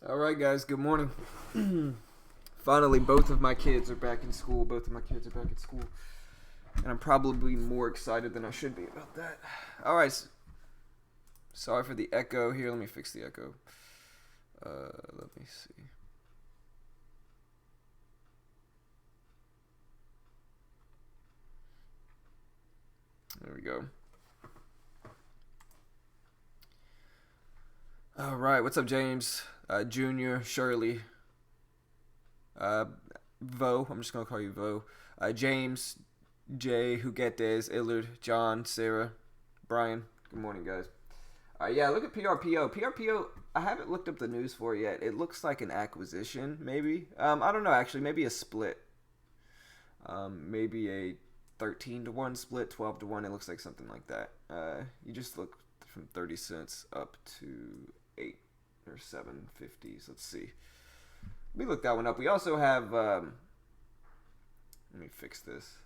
All right, guys. Good morning. Finally, both of my kids are back in school. And I'm probably more excited than I should be about that. All right. Sorry for the echo here. Let me fix the echo. Let me see. There we go. All right. What's up, James? Junior, Shirley, uh, Vo. I'm just gonna call you Vo. James, Jay, Huguetes, Illard, John, Sarah, Brian. Good morning, guys. Yeah, look at PRPO. PRPO, I haven't looked up the news for it yet. It looks like an acquisition, maybe. I don't know, actually. Maybe a split. Maybe a 13 to 1 split, 12 to 1. It looks like something like that. You just look from 30 cents up to 8 or 7.50s. Let's see. Let me look that one up. We also have. Let me fix this.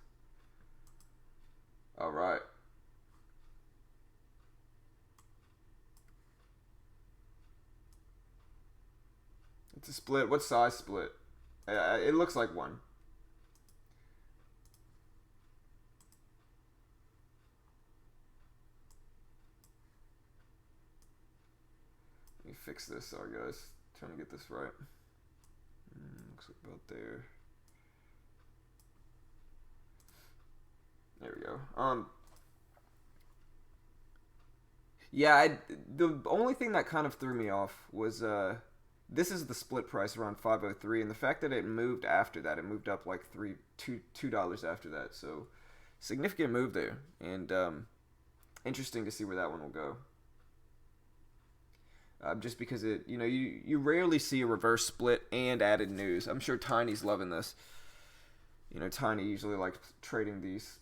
All right. It's a split. What size split? It looks like one. Let me fix this. Sorry, guys. Trying to get this right. Looks like about there. There we go. Yeah, the only thing that kind of threw me off was this is the split price around 503, and the fact that it moved after that, it moved up like $2 after that. So significant move there, and interesting to see where that one will go. Just because you rarely see a reverse split and added news. I'm sure Tiny's loving this. Tiny usually likes trading these.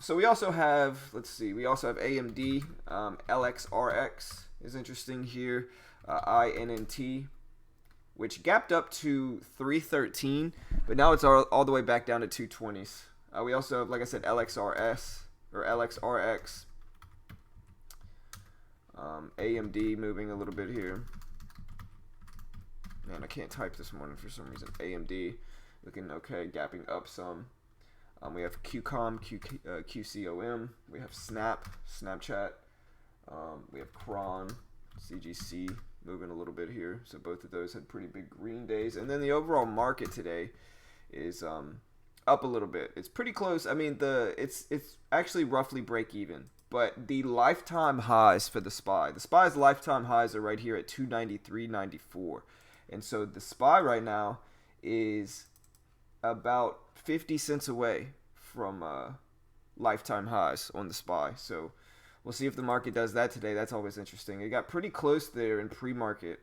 So we also have, let's see, we also have AMD, LXRX is interesting here, INNT, which gapped up to 313, but now it's all the way back down to 220s. We also have, like I said, LXRS or LXRX. AMD moving a little bit here. Man, I can't type this morning for some reason. AMD looking okay, gapping up some. We have QCOM, QCOM. We have Snapchat. We have Cron, CGC moving a little bit here. So both of those had pretty big green days. And then the overall market today is up a little bit. It's pretty close. I mean, it's actually roughly break even. But the lifetime highs for the SPY's lifetime highs are right here at 293.94. And so the SPY right now is about 50 cents away from lifetime highs on the SPY. So we'll see if the market does that today. That's always interesting. It got pretty close there in pre-market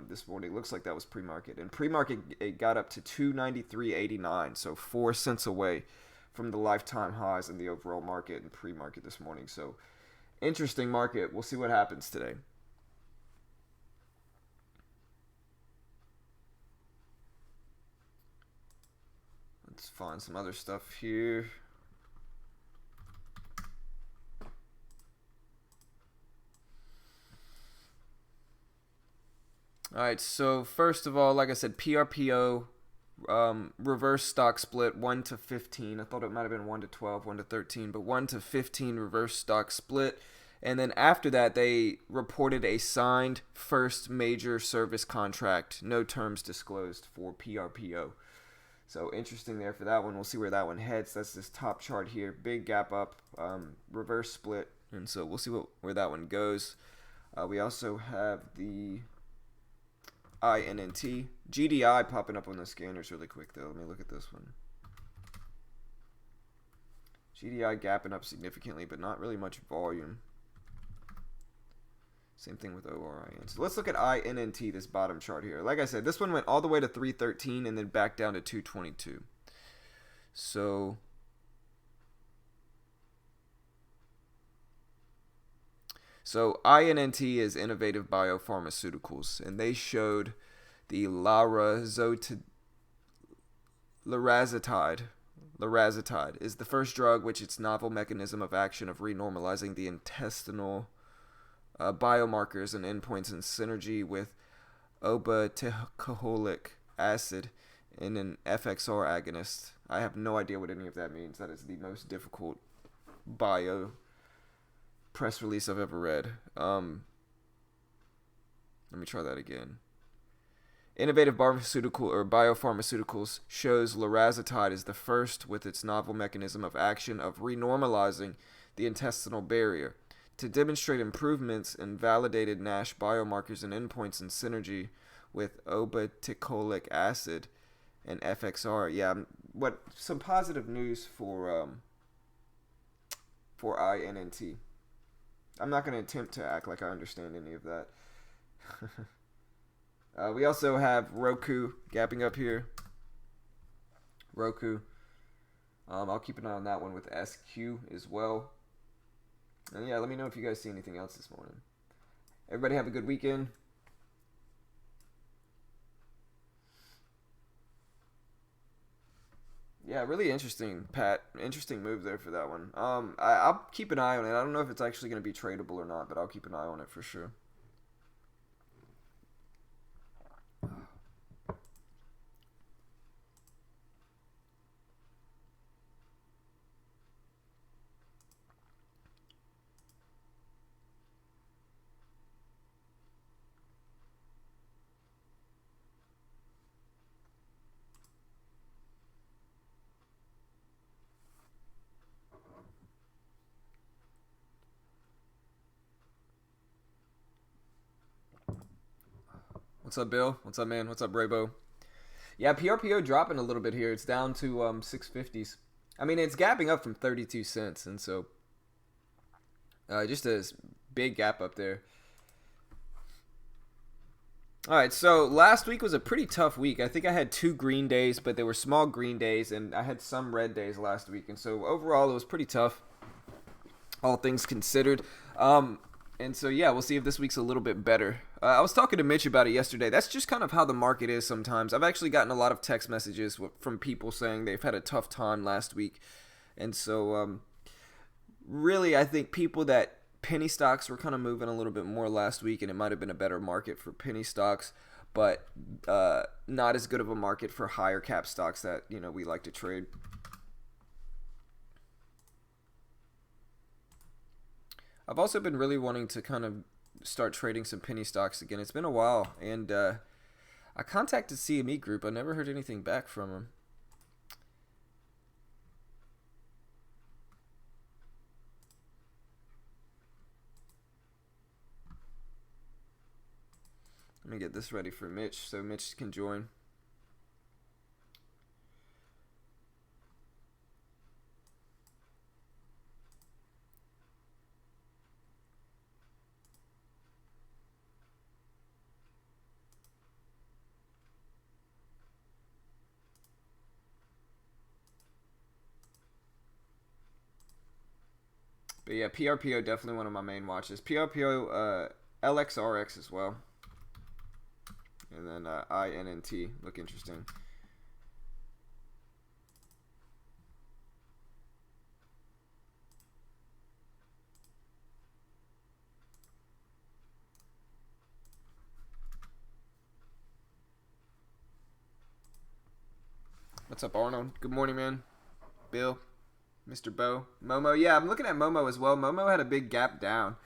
this morning. Looks like that was pre-market. And pre-market, it got up to 293.89, so 4 cents away from the lifetime highs in the overall market and pre-market this morning. So interesting market. We'll see what happens today. Let's find some other stuff here. All right, so first of all, like I said, PRPO reverse stock split 1 to 15. I thought it might have been 1 to 12, 1 to 13, but 1 to 15 reverse stock split. And then after that, they reported a signed first major service contract, no terms disclosed for PRPO. So interesting there for that one. We'll see where that one heads. That's this top chart here. Big gap up, reverse split. And so we'll see where that one goes. We also have the INNT. GDI popping up on the scanners really quick, though. Let me look at this one. GDI gapping up significantly, but not really much volume. Same thing with ORIN. So let's look at INNT, this bottom chart here. Like I said, this one went all the way to 313 and then back down to 222. So INNT is Innovative Biopharmaceuticals, and they showed the Larazotide is the first drug which its novel mechanism of action of renormalizing the intestinal biomarkers and endpoints in synergy with obeticholic acid and an FXR agonist. I have no idea what any of that means. That is the most difficult bio press release I've ever read. Let me try that again. Innovative biopharmaceuticals shows lorazepam is the first with its novel mechanism of action of renormalizing the intestinal barrier to demonstrate improvements in validated NASH biomarkers and endpoints in synergy with obeticholic acid and FXR. Yeah, some positive news for INNT. I'm not going to attempt to act like I understand any of that. We also have Roku gapping up here. Roku. I'll keep an eye on that one with SQ as well. And yeah, let me know if you guys see anything else this morning. Everybody have a good weekend. Yeah, really interesting, Pat. Interesting move there for that one. I'll keep an eye on it. I don't know if it's actually going to be tradable or not, but I'll keep an eye on it for sure. What's up, Bill? What's up, man? What's up, Raybo? Yeah, PRPO dropping a little bit here. It's down to 650s. I mean, it's gapping up from 32 cents, and so just a big gap up there. All right, so last week was a pretty tough week. I think I had 2 green days, but they were small green days, and I had some red days last week, and so overall it was pretty tough, all things considered. And so, yeah, we'll see if this week's a little bit better. I was talking to Mitch about it yesterday. That's just kind of how the market is sometimes. I've actually gotten a lot of text messages from people saying they've had a tough time last week. And so, really, I think people that penny stocks were kind of moving a little bit more last week, and it might have been a better market for penny stocks, but not as good of a market for higher cap stocks that, we like to trade. I've also been really wanting to kind of start trading some penny stocks again. It's been a while, and I contacted CME Group. I never heard anything back from them. Let me get this ready for Mitch so Mitch can join. But yeah, PRPO definitely one of my main watches. PRPO, LXRX as well. And then INNT look interesting. What's up, Arnold? Good morning, man. Bill. Mr. Bo. Momo. Yeah, I'm looking at Momo as well. Momo had a big gap down.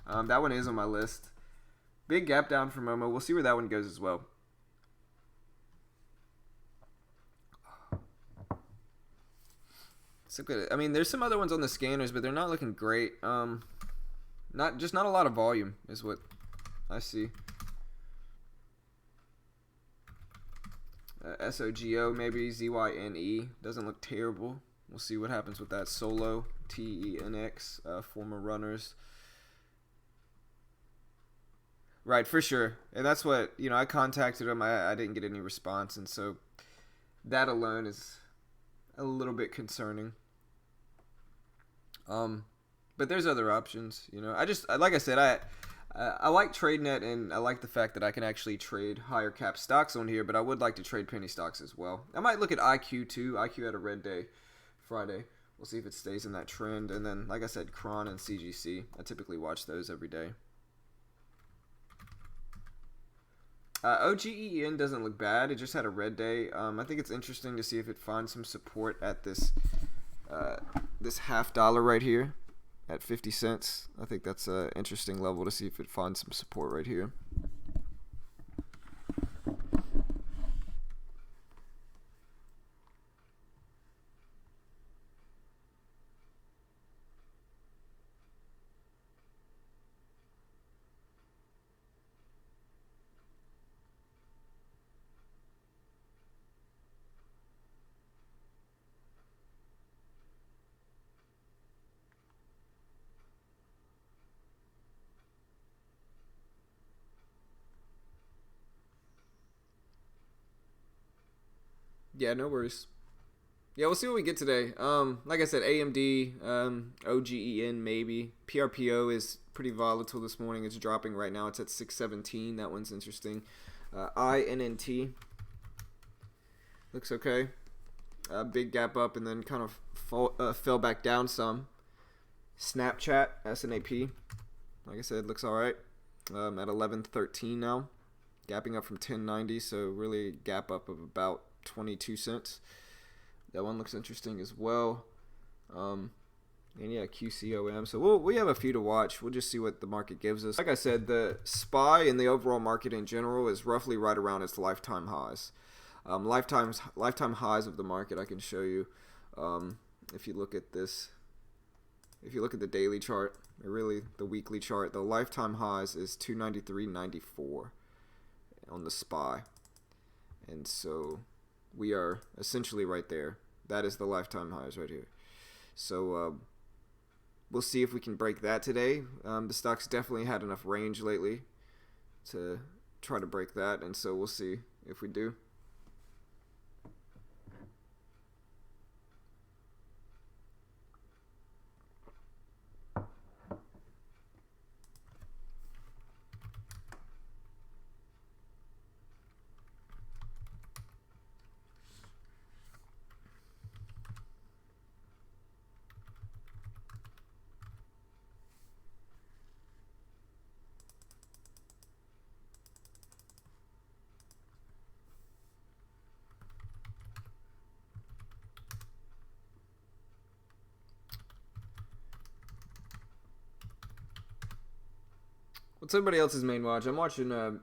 That one is on my list. Big gap down for Momo. We'll see where that one goes as well. So good. I mean, there's some other ones on the scanners, but they're not looking great. Not a lot of volume is what I see. SOGO maybe, ZYNE doesn't look terrible. We'll see what happens with that. Solo, TENX, former runners. Right, for sure. And that's what, I contacted him. I didn't get any response. And so that alone is a little bit concerning. But there's other options. Like I said, I like TradeNet, and I like the fact that I can actually trade higher cap stocks on here, but I would like to trade penny stocks as well. I might look at IQ too. IQ had a red day Friday. We'll see if it stays in that trend. And then, like I said, Cron and CGC. I typically watch those every day. OGEN doesn't look bad. It just had a red day. I think it's interesting to see if it finds some support at this this $0.50 right here at 50 cents. I think that's an interesting level to see if it finds some support right here. Yeah, no worries. Yeah, we'll see what we get today. Like I said, AMD, OGEN maybe. PRPO is pretty volatile this morning. It's dropping right now. It's at 617. That one's interesting. INNT looks okay. Big gap up and then kind of fell back down some. Snapchat, SNAP. Like I said, looks all right. At 1113 now. Gapping up from 1090, so really gap up of about 22 cents. That one looks interesting as well. And yeah, QCOM. So we have a few to watch. We'll just see what the market gives us. Like I said, the SPY and the overall market in general is roughly right around its lifetime highs. Lifetime highs of the market I can show you. If you look at this, if you look at the daily chart, or really the weekly chart, the lifetime highs is 293.94 on the SPY. And so we are essentially right there. That is the lifetime highs right here. So we'll see if we can break that today. The stock's definitely had enough range lately to try to break that, and so we'll see if we do. What's everybody else's main watch? I'm watching, oh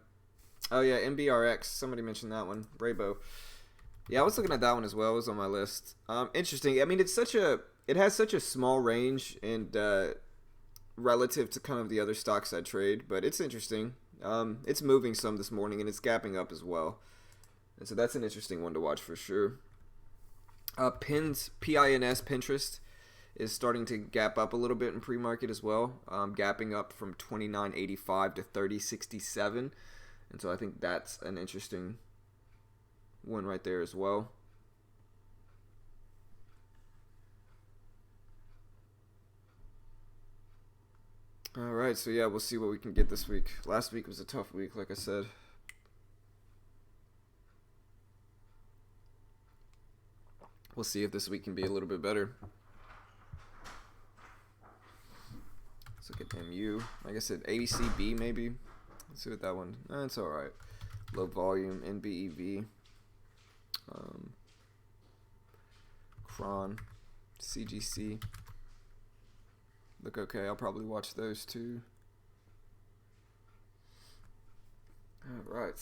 yeah, MBRX. Somebody mentioned that one. Raybo. Yeah, I was looking at that one as well. It was on my list. Interesting. I mean, it has such a small range and relative to kind of the other stocks I trade, but it's interesting. It's moving some this morning and it's gapping up as well. And so that's an interesting one to watch for sure. PINS, Pinterest is starting to gap up a little bit in pre-market as well, gapping up from 29.85 to 30.67, and so I think that's an interesting one right there as well. All right, so yeah, we'll see what we can get this week. Last week was a tough week, like I said. We'll see if this week can be a little bit better. Let's look at MU. Like I said, ACB maybe. Let's see what that one. It's all right. Low volume, NBEV, Cron, CGC. Look okay. I'll probably watch those too. All right.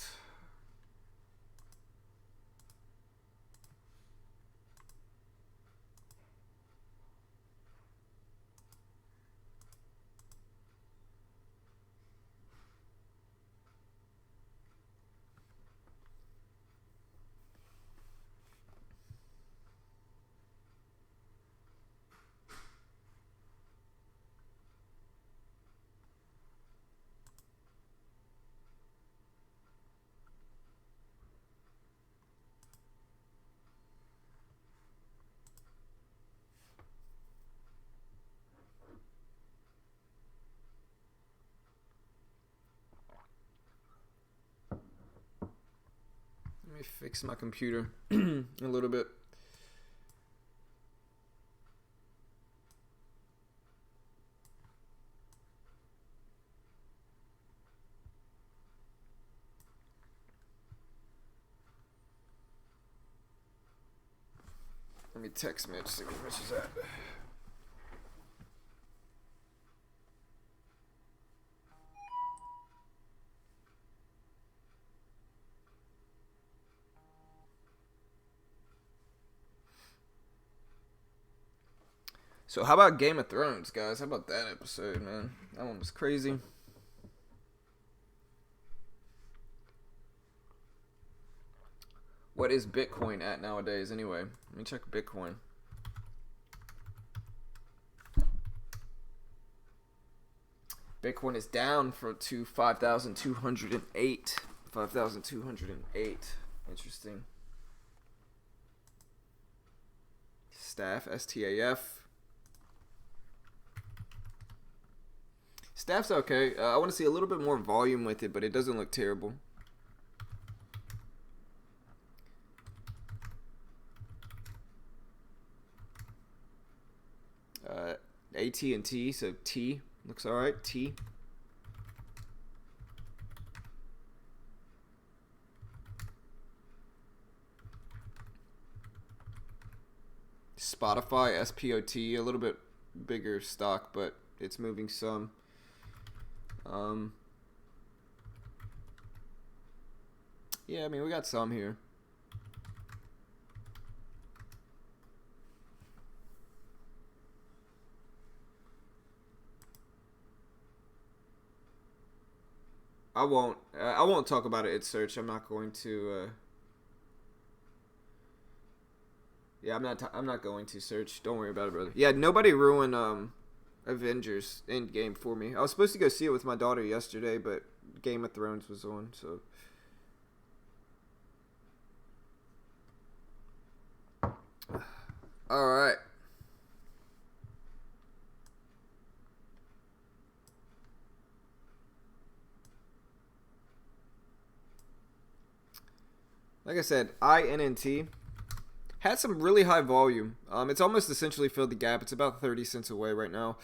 Let me fix my computer a little bit. Let me text Mitch, see where Mitch is at. So how about Game of Thrones, guys? How about that episode, man? That one was crazy. What is Bitcoin at nowadays, anyway? Let me check Bitcoin. Bitcoin is down to 5,208. 5,208. Interesting. Staff, STAF. Staff's okay. I want to see a little bit more volume with it, but it doesn't look terrible. AT&T, so T looks all right. T. Spotify, SPOT, a little bit bigger stock, but it's moving some. Yeah, I mean, we got some here. I won't talk about it at search. I'm not going to. Yeah, I'm not going to search. Don't worry about it, brother. Yeah, nobody ruined Avengers Endgame for me. I was supposed to go see it with my daughter yesterday, but Game of Thrones was on, so. All right. Like I said, INNT had some really high volume. It's almost essentially filled the gap. It's about 30 cents away right now.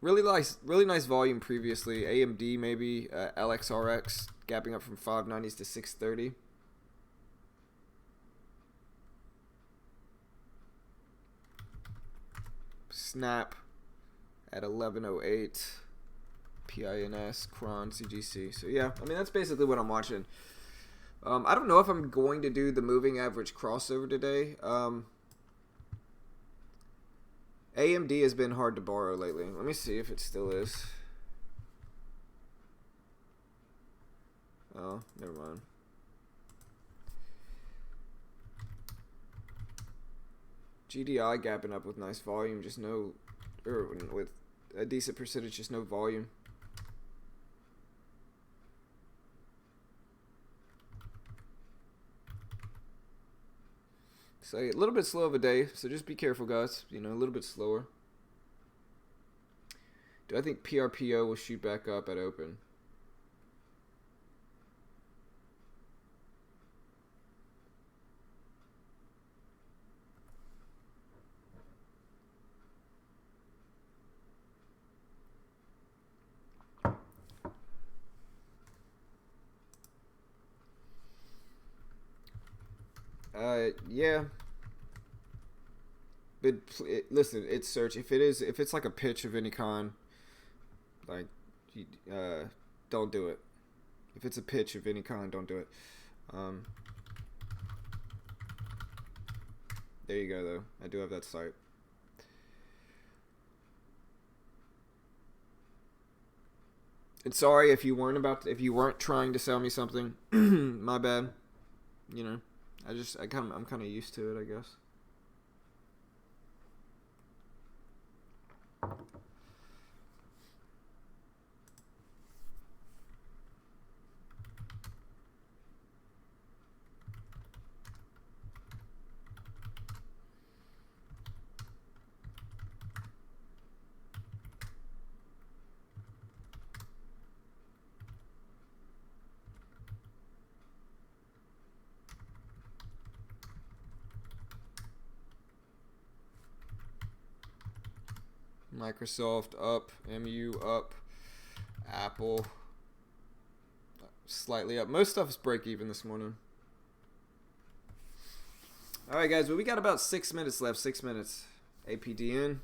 Really nice volume previously. AMD maybe, LXRX gapping up from 590s to 630. Snap at 1108. PINS, Cron, CGC. So yeah, I mean that's basically what I'm watching. I don't know if I'm going to do the moving average crossover today. AMD has been hard to borrow lately. Let me see if it still is. Oh, never mind. GDI gapping up with nice volume, just no, or with a decent percentage, just no volume. So a little bit slow of a day, so just be careful, guys. You know, a little bit slower. Do I think PRPO will shoot back up at open? Yeah. But listen, it's search. If it's like a pitch of any kind, like, don't do it. If it's a pitch of any kind, don't do it. There you go, though. I do have that site. And sorry if you weren't trying to sell me something. My bad. You know, I'm kind of used to it, I guess. Microsoft up, MU up, Apple slightly up. Most stuff is break even this morning. All right, guys. Well, we got about 6 minutes left. 6 minutes. APDN.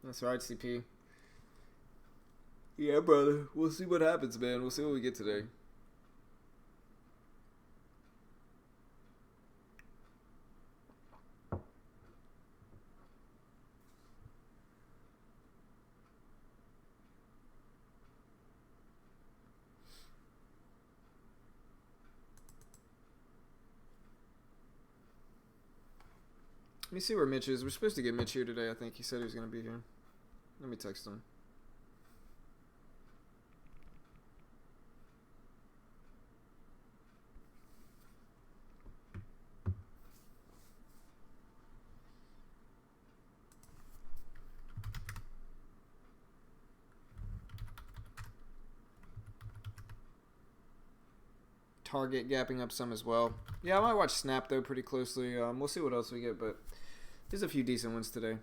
That's right, CP. Yeah, brother. We'll see what happens, man. We'll see what we get today. Let me see where Mitch is. We're supposed to get Mitch here today. I think he said he was going to be here. Let me text him. Target gapping up some as well. Yeah, I might watch Snap though pretty closely. We'll see what else we get, but there's a few decent ones today.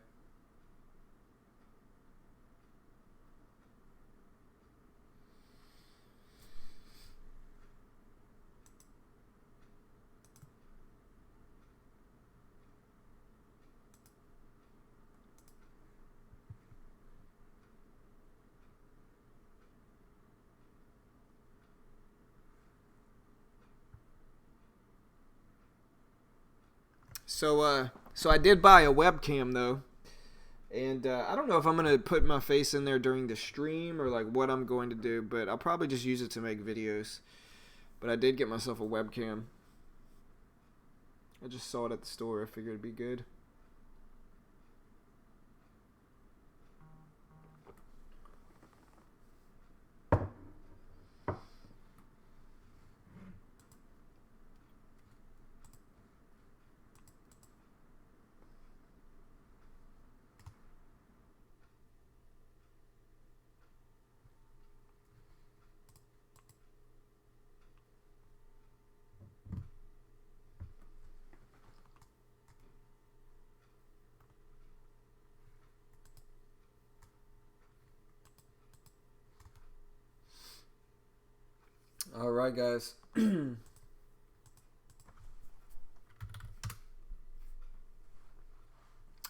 So I did buy a webcam though, and I don't know if I'm gonna put my face in there during the stream or like what I'm going to do, but I'll probably just use it to make videos. But I did get myself a webcam. I just saw it at the store. I figured it'd be good. All right, guys.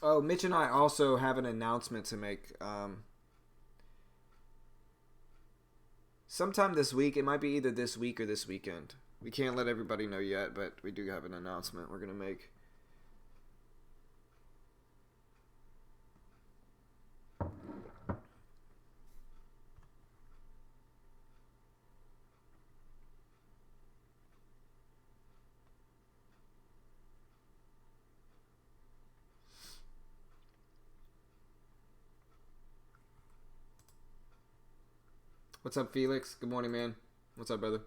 Oh, Mitch and I also have an announcement to make. Sometime this week. It might be either this week or this weekend. We can't let everybody know yet, but we do have an announcement we're going to make. What's up, Felix? Good morning, man. What's up, brother?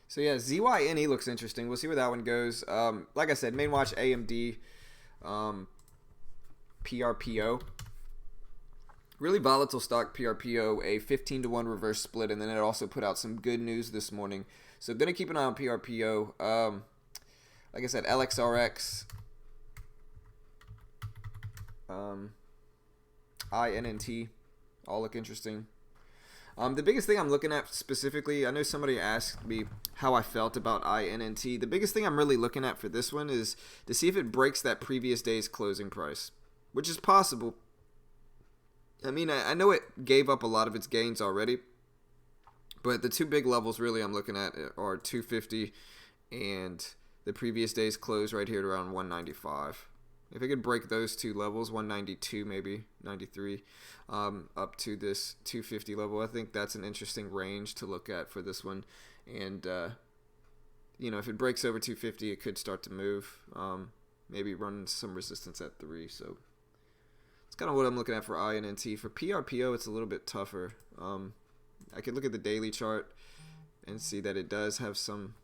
So yeah, ZYNE looks interesting. We'll see where that one goes. Like I said, main watch AMD, PRPO. Really volatile stock, PRPO, a 15-to-1 reverse split, and then it also put out some good news this morning. So I'm going to keep an eye on PRPO. Like I said, LXRX, INNT, all look interesting. The biggest thing I'm looking at specifically, I know somebody asked me how I felt about INNT. The biggest thing I'm really looking at for this one is to see if it breaks that previous day's closing price, which is possible. I mean, I know it gave up a lot of its gains already, but the two big levels really I'm looking at are 250 and the previous day's close right here at around 195. If it could break those two levels, 192 maybe, 93, up to this 250 level, I think that's an interesting range to look at for this one. And if it breaks over 250, it could start to move. Maybe run some resistance at 3. So it's kind of what I'm looking at for INNT. For PRPO, it's a little bit tougher. I could look at the daily chart and see that it does have some.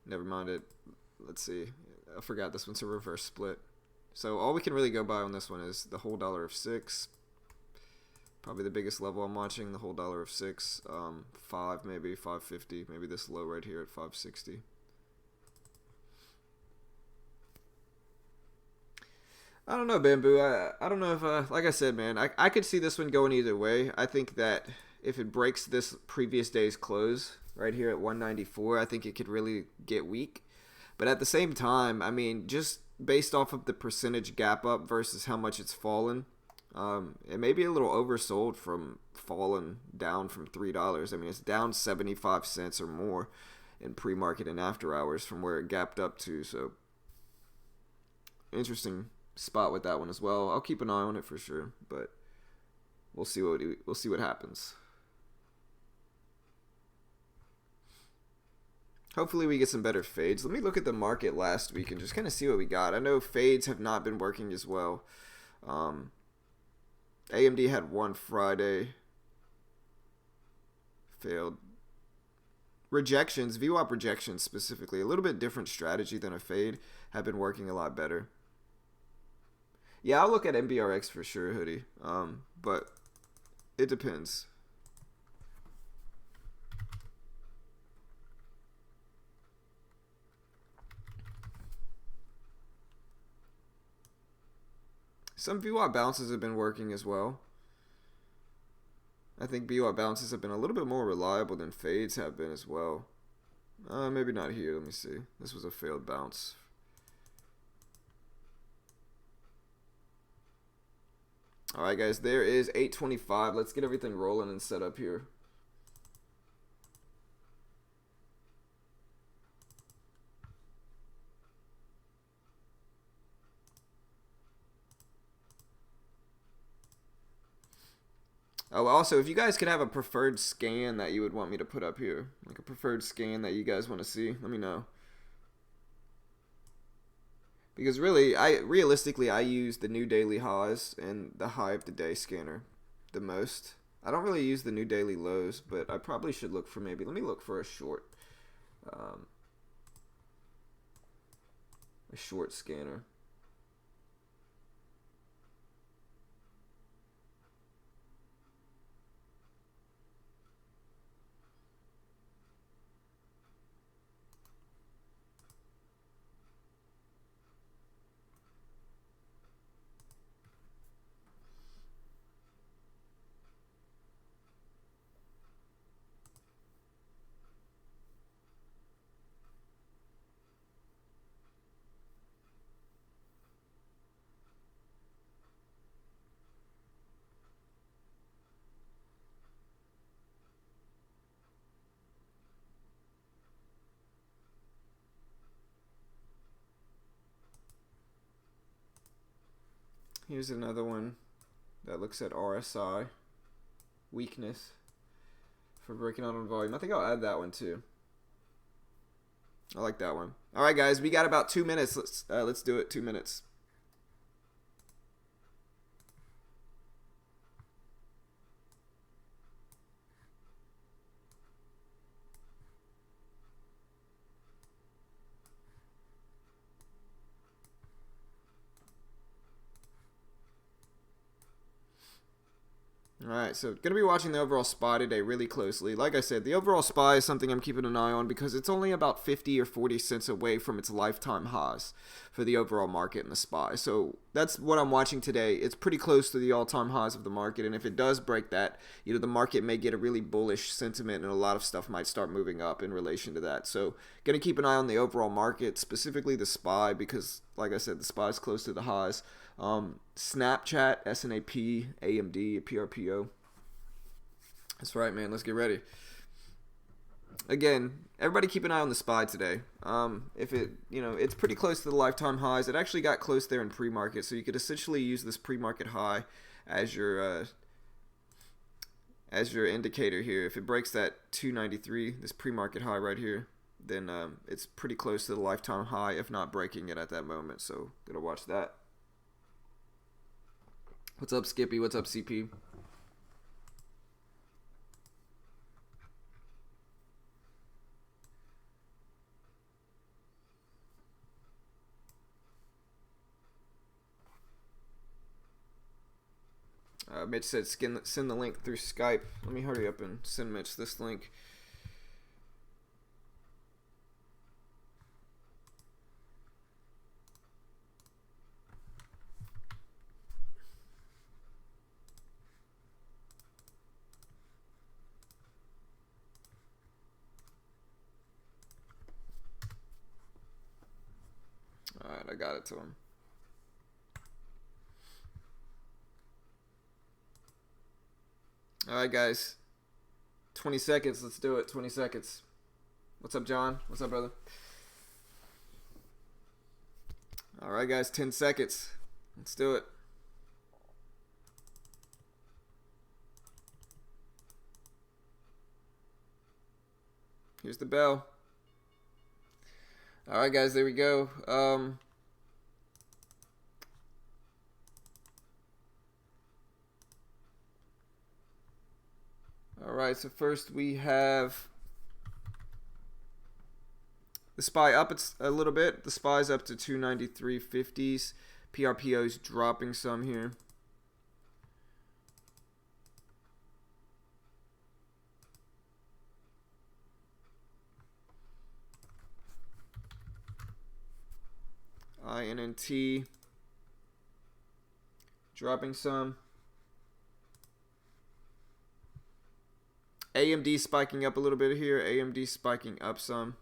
Never mind it. Let's see. I forgot this one's a reverse split. So all we can really go by on this one is the whole $1.06. Probably the biggest level I'm watching, the whole $1.06. 5 maybe, 550, maybe this low right here at 560. I don't know, Bamboo. I don't know if, like I said, man, I could see this one going either way. I think that if it breaks this previous day's close right here at 194, I think it could really get weak. But at the same time, I mean, just based off of the percentage gap up versus how much it's fallen, it may be a little oversold from falling down from $3. I mean, it's down 75 cents or more in pre-market and after hours from where it gapped up to. So, interesting spot with that one as well. I'll keep an eye on it for sure, but we'll see what happens. Hopefully we get some better fades. Let me look at the market last week and just kind of see what we got. I know fades have not been working as well. AMD had one Friday. Failed. Rejections, VWAP rejections specifically, a little bit different strategy than a fade, have been working a lot better. Yeah, I'll look at MBRX for sure, Hoodie. But it depends. Some VWAP bounces have been working as well. I think VWAP bounces have been a little bit more reliable than fades have been as well. Maybe not here. Let me see. This was a failed bounce. Alright, guys. There is 825. Let's get everything rolling and set up here. Oh, also, if you guys could have a preferred scan that you would want me to put up here, like a preferred scan that you guys want to see, let me know. Because really, realistically, I use the new daily highs and the high of the day scanner the most. I don't really use the new daily lows, but I probably should look for let me look for a short scanner. Here's another one that looks at RSI weakness for breaking out on volume. I think I'll add that one too. I like that one. All right, guys, we got about 2 minutes. Let's do it. 2 minutes. Alright, so going to be watching the overall SPY today really closely. Like I said, the overall SPY is something I'm keeping an eye on because it's only about 50 or 40 cents away from its lifetime highs for the overall market in the SPY. So that's what I'm watching today. It's pretty close to the all-time highs of the market, and if it does break that, the market may get a really bullish sentiment and a lot of stuff might start moving up in relation to that. So going to keep an eye on the overall market, specifically the SPY, because like I said, the SPY is close to the highs. Snapchat, SNAP, AMD, PRPO. That's right, man. Let's get ready. Again, everybody keep an eye on the SPY today. If it, it's pretty close to the lifetime highs. It actually got close there in pre-market, so you could essentially use this pre-market high as your as your indicator here. If it breaks that 293, this pre-market high right here, then it's pretty close to the lifetime high, if not breaking it at that moment. So gotta watch that. What's up, Skippy? What's up, CP? Mitch said send the link through Skype. Let me hurry up and send Mitch this link. Alright, I got it to him. Alright, guys. 20 seconds. Let's do it. 20 seconds. What's up, John? What's up, brother? Alright, guys. 10 seconds. Let's do it. Here's the bell. Alright, guys. There we go. Alright, so first we have the SPY up a little bit. The SPY's up to 293.50s. PRPO's dropping some here. INNT dropping some. AMD spiking up a little bit here. AMD spiking up some.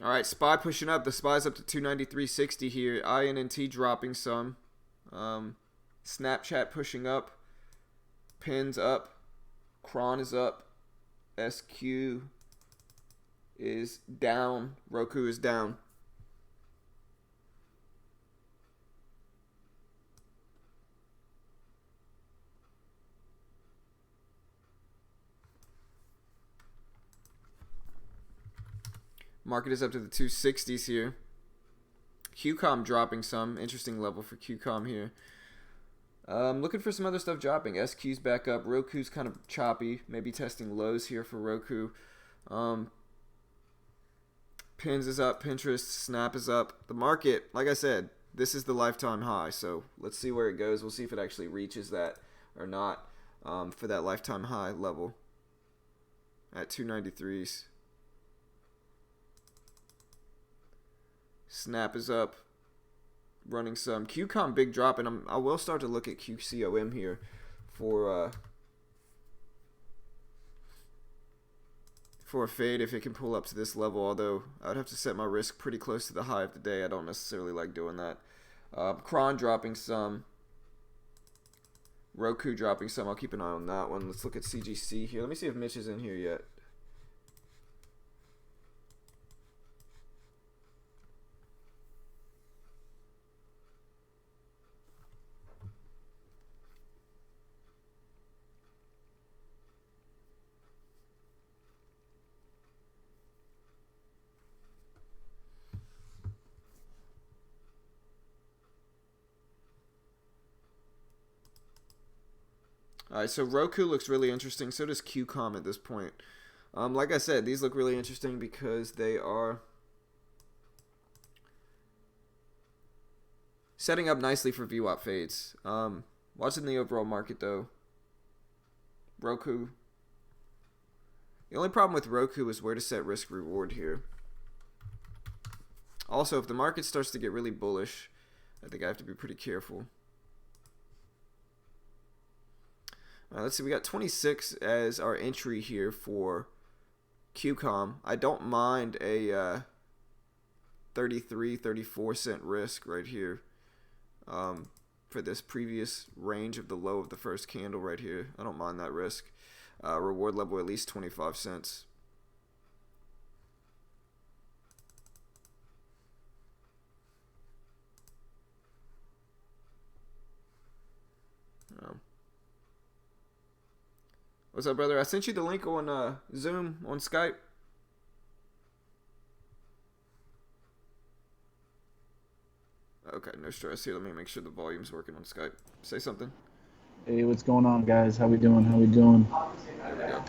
All right, SPY pushing up. The SPY's up to 293.60 here. INNT dropping some. Snapchat pushing up. Pins up. Cron is up. SQ is down. Roku is down. Market is up to the 260s here. QCOM dropping some. Interesting level for QCOM here. Looking for some other stuff dropping. SQ's back up. Roku's kind of choppy. Maybe testing lows here for Roku. Pins is up. Pinterest. Snap is up. The market, like I said, this is the lifetime high. So let's see where it goes. We'll see if it actually reaches that or not for that lifetime high level at 293s. Snap is up, running some. QCOM big drop, and I will start to look at QCOM here for a fade if it can pull up to this level, although I would have to set my risk pretty close to the high of the day. I don't necessarily like doing that. Cron dropping some. Roku dropping some. I'll keep an eye on that one. Let's look at CGC here. Let me see if Mitch is in here yet. Alright, so Roku looks really interesting. So does QCOM at this point. Like I said, these look really interesting because they are setting up nicely for VWAP fades. Watching the overall market though, Roku. The only problem with Roku is where to set risk reward here. Also, if the market starts to get really bullish, I think I have to be pretty careful. Let's see. We got 26 as our entry here for QCOM. I don't mind a 33, 34 cent risk right here for this previous range of the low of the first candle right here. I don't mind that risk. Reward level at least 25 cents. What's up, brother? I sent you the link on Zoom, on Skype. Okay, no stress. Here, let me make sure the volume's working on Skype. Say something. Hey, what's going on, guys? How we doing? How we doing? There we go.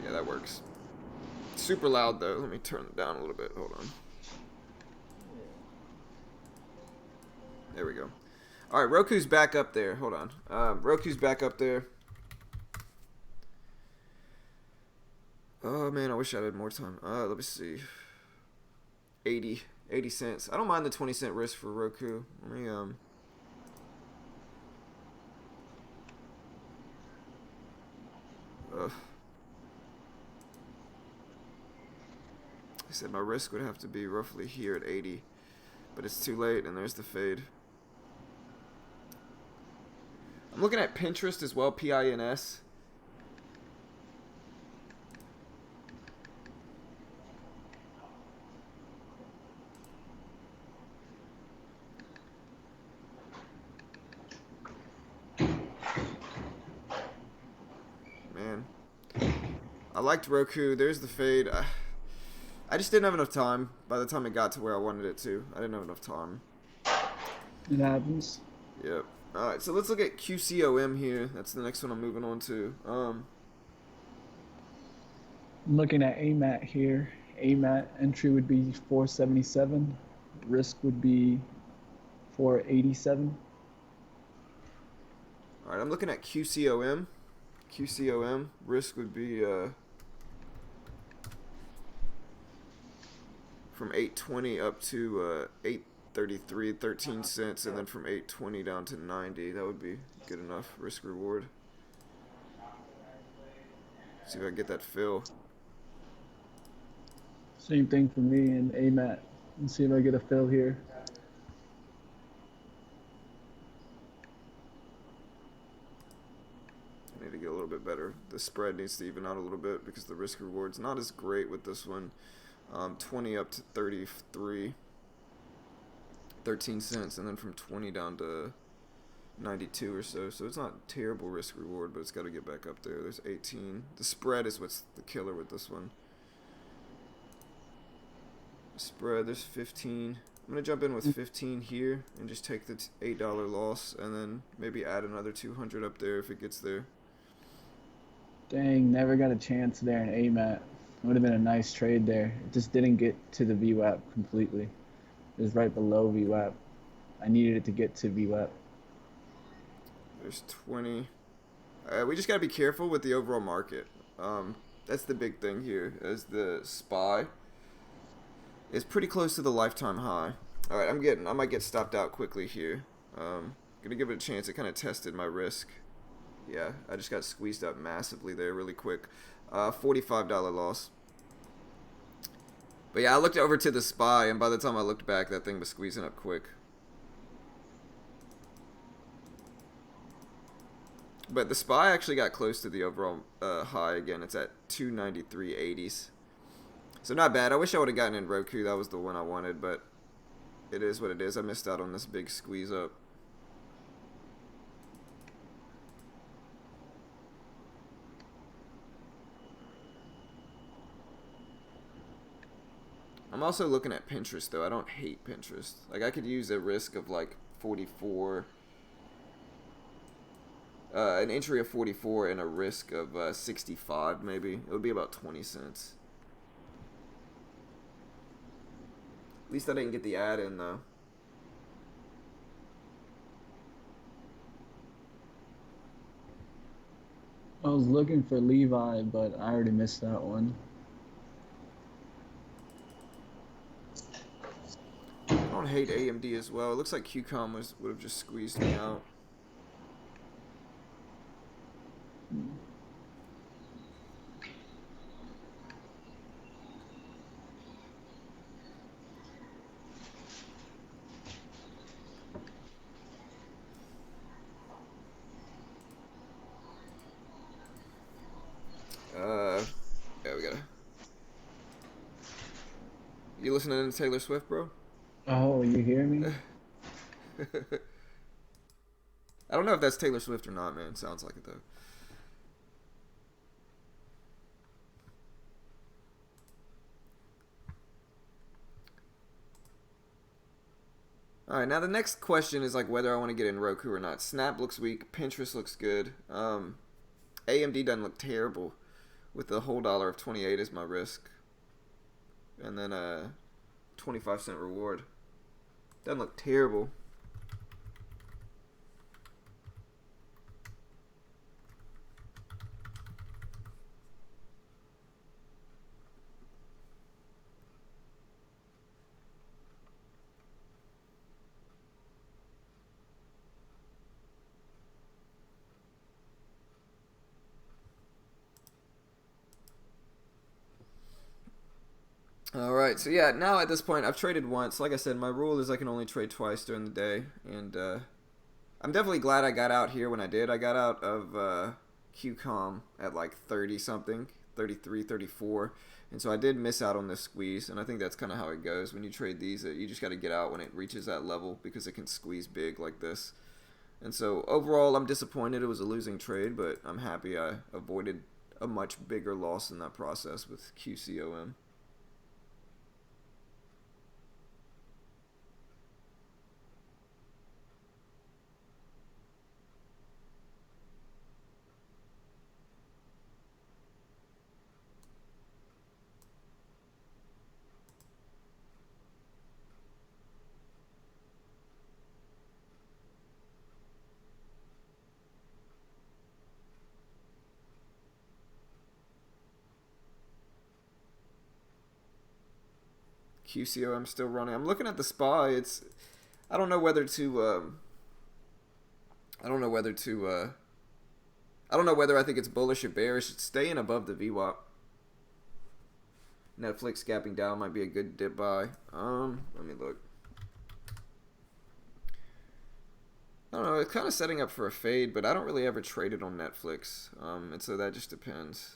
Yeah, that works. Super loud, though. Let me turn it down a little bit. Hold on. There we go. All right, Roku's back up there. Hold on. Roku's back up there. Oh, man, I wish I had more time. Let me see. 80 cents. I don't mind the 20 cent risk for Roku. Let me, I said my risk would have to be roughly here at 80. But it's too late, and there's the fade. I'm looking at Pinterest as well, P-I-N-S. Man. I liked Roku. There's the fade. I just didn't have enough time by the time it got to where I wanted it to. I didn't have enough time. It happens. Yep. Alright, so let's look at QCOM here. That's the next one I'm moving on to. I'm looking at AMAT here. AMAT entry would be 477. Risk would be 487. Alright, I'm looking at QCOM. QCOM. Risk would be from 820 up to 833, 13 cents, and then from 820 down to 90. That would be good enough risk reward. See if I can get that fill. Same thing for me and AMAT. Let's see if I get a fill here. I need to get a little bit better. The spread needs to even out a little bit because the risk reward's not as great with this one. 20 up to 33, 13 cents, and then from 20 down to 92 or so. So it's not terrible risk reward, but it's got to get back up there. There's 18. The spread is what's the killer with this one. Spread, there's 15. I'm going to jump in with 15 here and just take the $8 loss and then maybe add another 200 up there if it gets there. Dang, never got a chance there in AMAT. It would have been a nice trade there. It just didn't get to the VWAP completely. It was right below VWAP. I needed it to get to VWAP. There's 20. We just got to be careful with the overall market. That's the big thing here, as the SPY is pretty close to the lifetime high. All right, I might get stopped out quickly here. Gonna give it a chance. It kind of tested my risk. Yeah, I just got squeezed up massively there really quick. $45 loss. But yeah, I looked over to the SPY, and by the time I looked back, that thing was squeezing up quick. But the SPY actually got close to the overall high again. It's at 293.80s. So not bad. I wish I would have gotten in Roku. That was the one I wanted, but it is what it is. I missed out on this big squeeze up. I'm also looking at Pinterest, though. I don't hate Pinterest. Like, I could use a risk of, like, 44. An entry of 44 and a risk of 65, maybe. It would be about 20 cents. At least I didn't get the ad in, though. I was looking for Levi, but I already missed that one. I don't hate AMD as well. It looks like QCOM would have just squeezed me out. listening to Taylor Swift, bro? Oh, you hear me? I don't know if that's Taylor Swift or not, man. Sounds like it though. All right, now the next question is like whether I want to get in Roku or not. Snap looks weak. Pinterest looks good. AMD doesn't look terrible, with the whole dollar of 28 as my risk, and then a 25-cent reward. Doesn't look terrible. All right, so yeah, now at this point I've traded once. Like I said, my rule is I can only trade twice during the day, and I'm definitely glad I got out here when I did. I got out of QCOM at like 30 something, 33, 34, and so I did miss out on this squeeze, and I think that's kind of how it goes when you trade these. You just got to get out when it reaches that level because it can squeeze big like this. And so overall, I'm disappointed. It was a losing trade, but I'm happy I avoided a much bigger loss in that process with QCOM. QCOM still running. I'm looking at the SPY. It's I don't know whether to I don't know whether to I don't know whether I think it's bullish or bearish. It's staying above the VWAP. Netflix gapping down might be a good dip buy. Let me look. I don't know. It's kind of setting up for a fade, but I don't really ever trade it on Netflix. And so that just depends.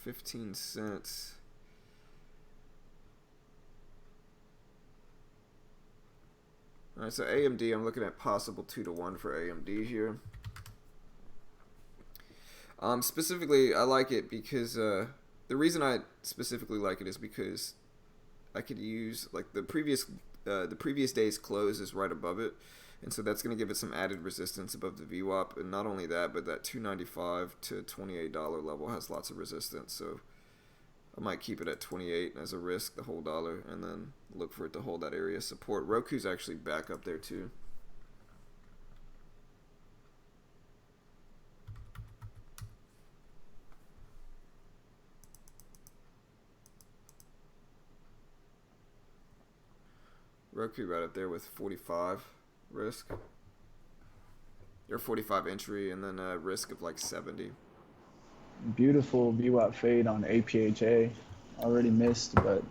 $0.15. All right, so AMD, I'm looking at possible 2-to-1 for AMD here. Specifically, I like it because the reason I specifically like it is because I could use like the previous day's close is right above it, and so that's going to give it some added resistance above the VWAP. And not only that, but that $2.95 to $28 level has lots of resistance. So I might keep it at 28 as a risk, the whole dollar, and then look for it to hold that area of support. Roku's actually back up there too. Roku right up there with 45 risk. Or 45 entry, and then a risk of like 70. Beautiful VWAP fade on APHA. Already missed, but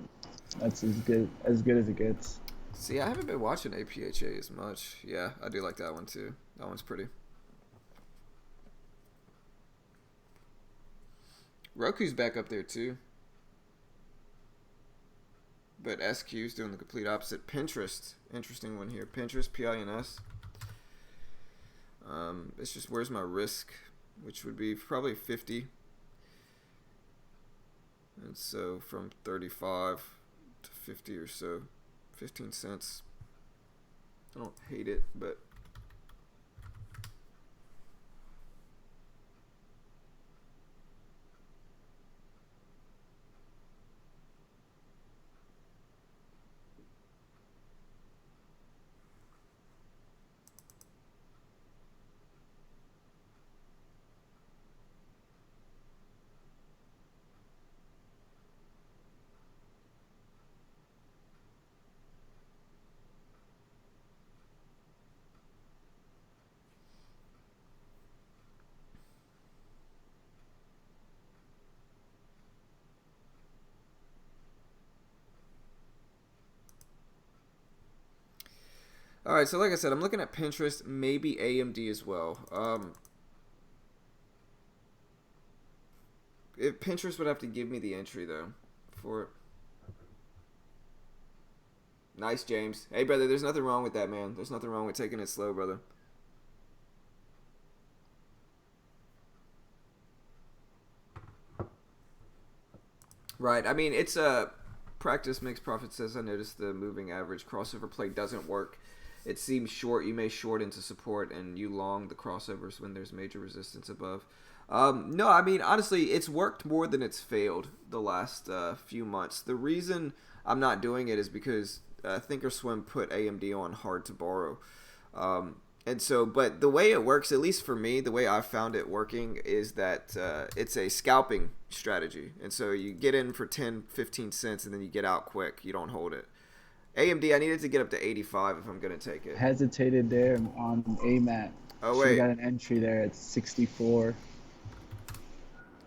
that's as good as it gets. See, I haven't been watching APHA as much. Yeah, I do like that one too. That one's pretty. Roku's back up there too. But SQ's doing the complete opposite. Pinterest, interesting one here. Pinterest, PINS. It's just where's my risk, which would be probably 50. And so from 35 to 50 or so, 15 cents. I don't hate it, but All right, so like I said, I'm looking at Pinterest, maybe AMD as well. If Pinterest would have to give me the entry though, for nice James. Hey brother, there's nothing wrong with that, man. There's nothing wrong with taking it slow, brother. Right. I mean, it's a practice makes profit. Says I noticed the moving average crossover play doesn't work. It seems short. You may short into support, and you long the crossovers when there's major resistance above. No, I mean honestly, it's worked more than it's failed the last few months. The reason I'm not doing it is because Thinkorswim put AMD on hard to borrow. And so, but the way it works, at least for me, the way I've found it working is that it's a scalping strategy. And so you get in for 10, 15 cents and then you get out quick. You don't hold it. AMD, I needed to get up to 85 if I'm going to take it. Hesitated there on AMAT. Oh, Should have wait. got an entry there at 64.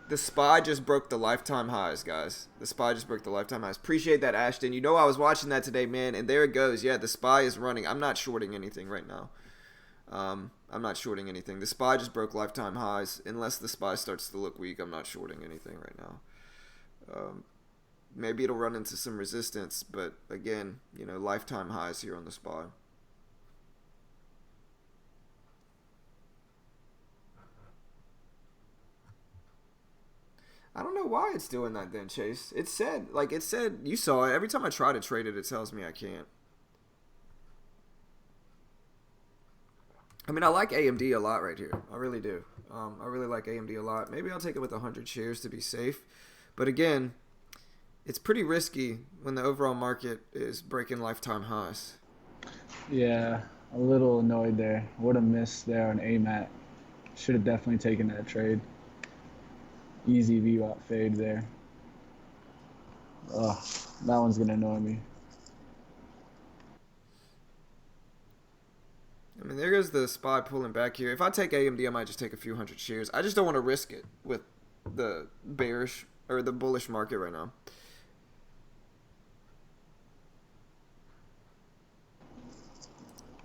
The SPY just broke the lifetime highs, guys. The SPY just broke the lifetime highs. Appreciate that, Ashton. You know I was watching that today, man, and there it goes. Yeah, the SPY is running. I'm not shorting anything right now. I'm not shorting anything. The SPY just broke lifetime highs. Unless the SPY starts to look weak, I'm not shorting anything right now. Maybe it'll run into some resistance, but again, lifetime highs here on the SPY. I don't know why it's doing that then, Chase. It said, you saw it. Every time I try to trade it, it tells me I can't. I mean, I like AMD a lot right here. I really do. I really like AMD a lot. Maybe I'll take it with 100 shares to be safe. But again, it's pretty risky when the overall market is breaking lifetime highs. Yeah, a little annoyed there. What a miss there on AMAT. Should have definitely taken that trade. Easy VWAP fade there. Ugh, that one's going to annoy me. I mean, there goes the SPY pulling back here. If I take AMD, I might just take a few hundred shares. I just don't want to risk it with the bearish or the bullish market right now.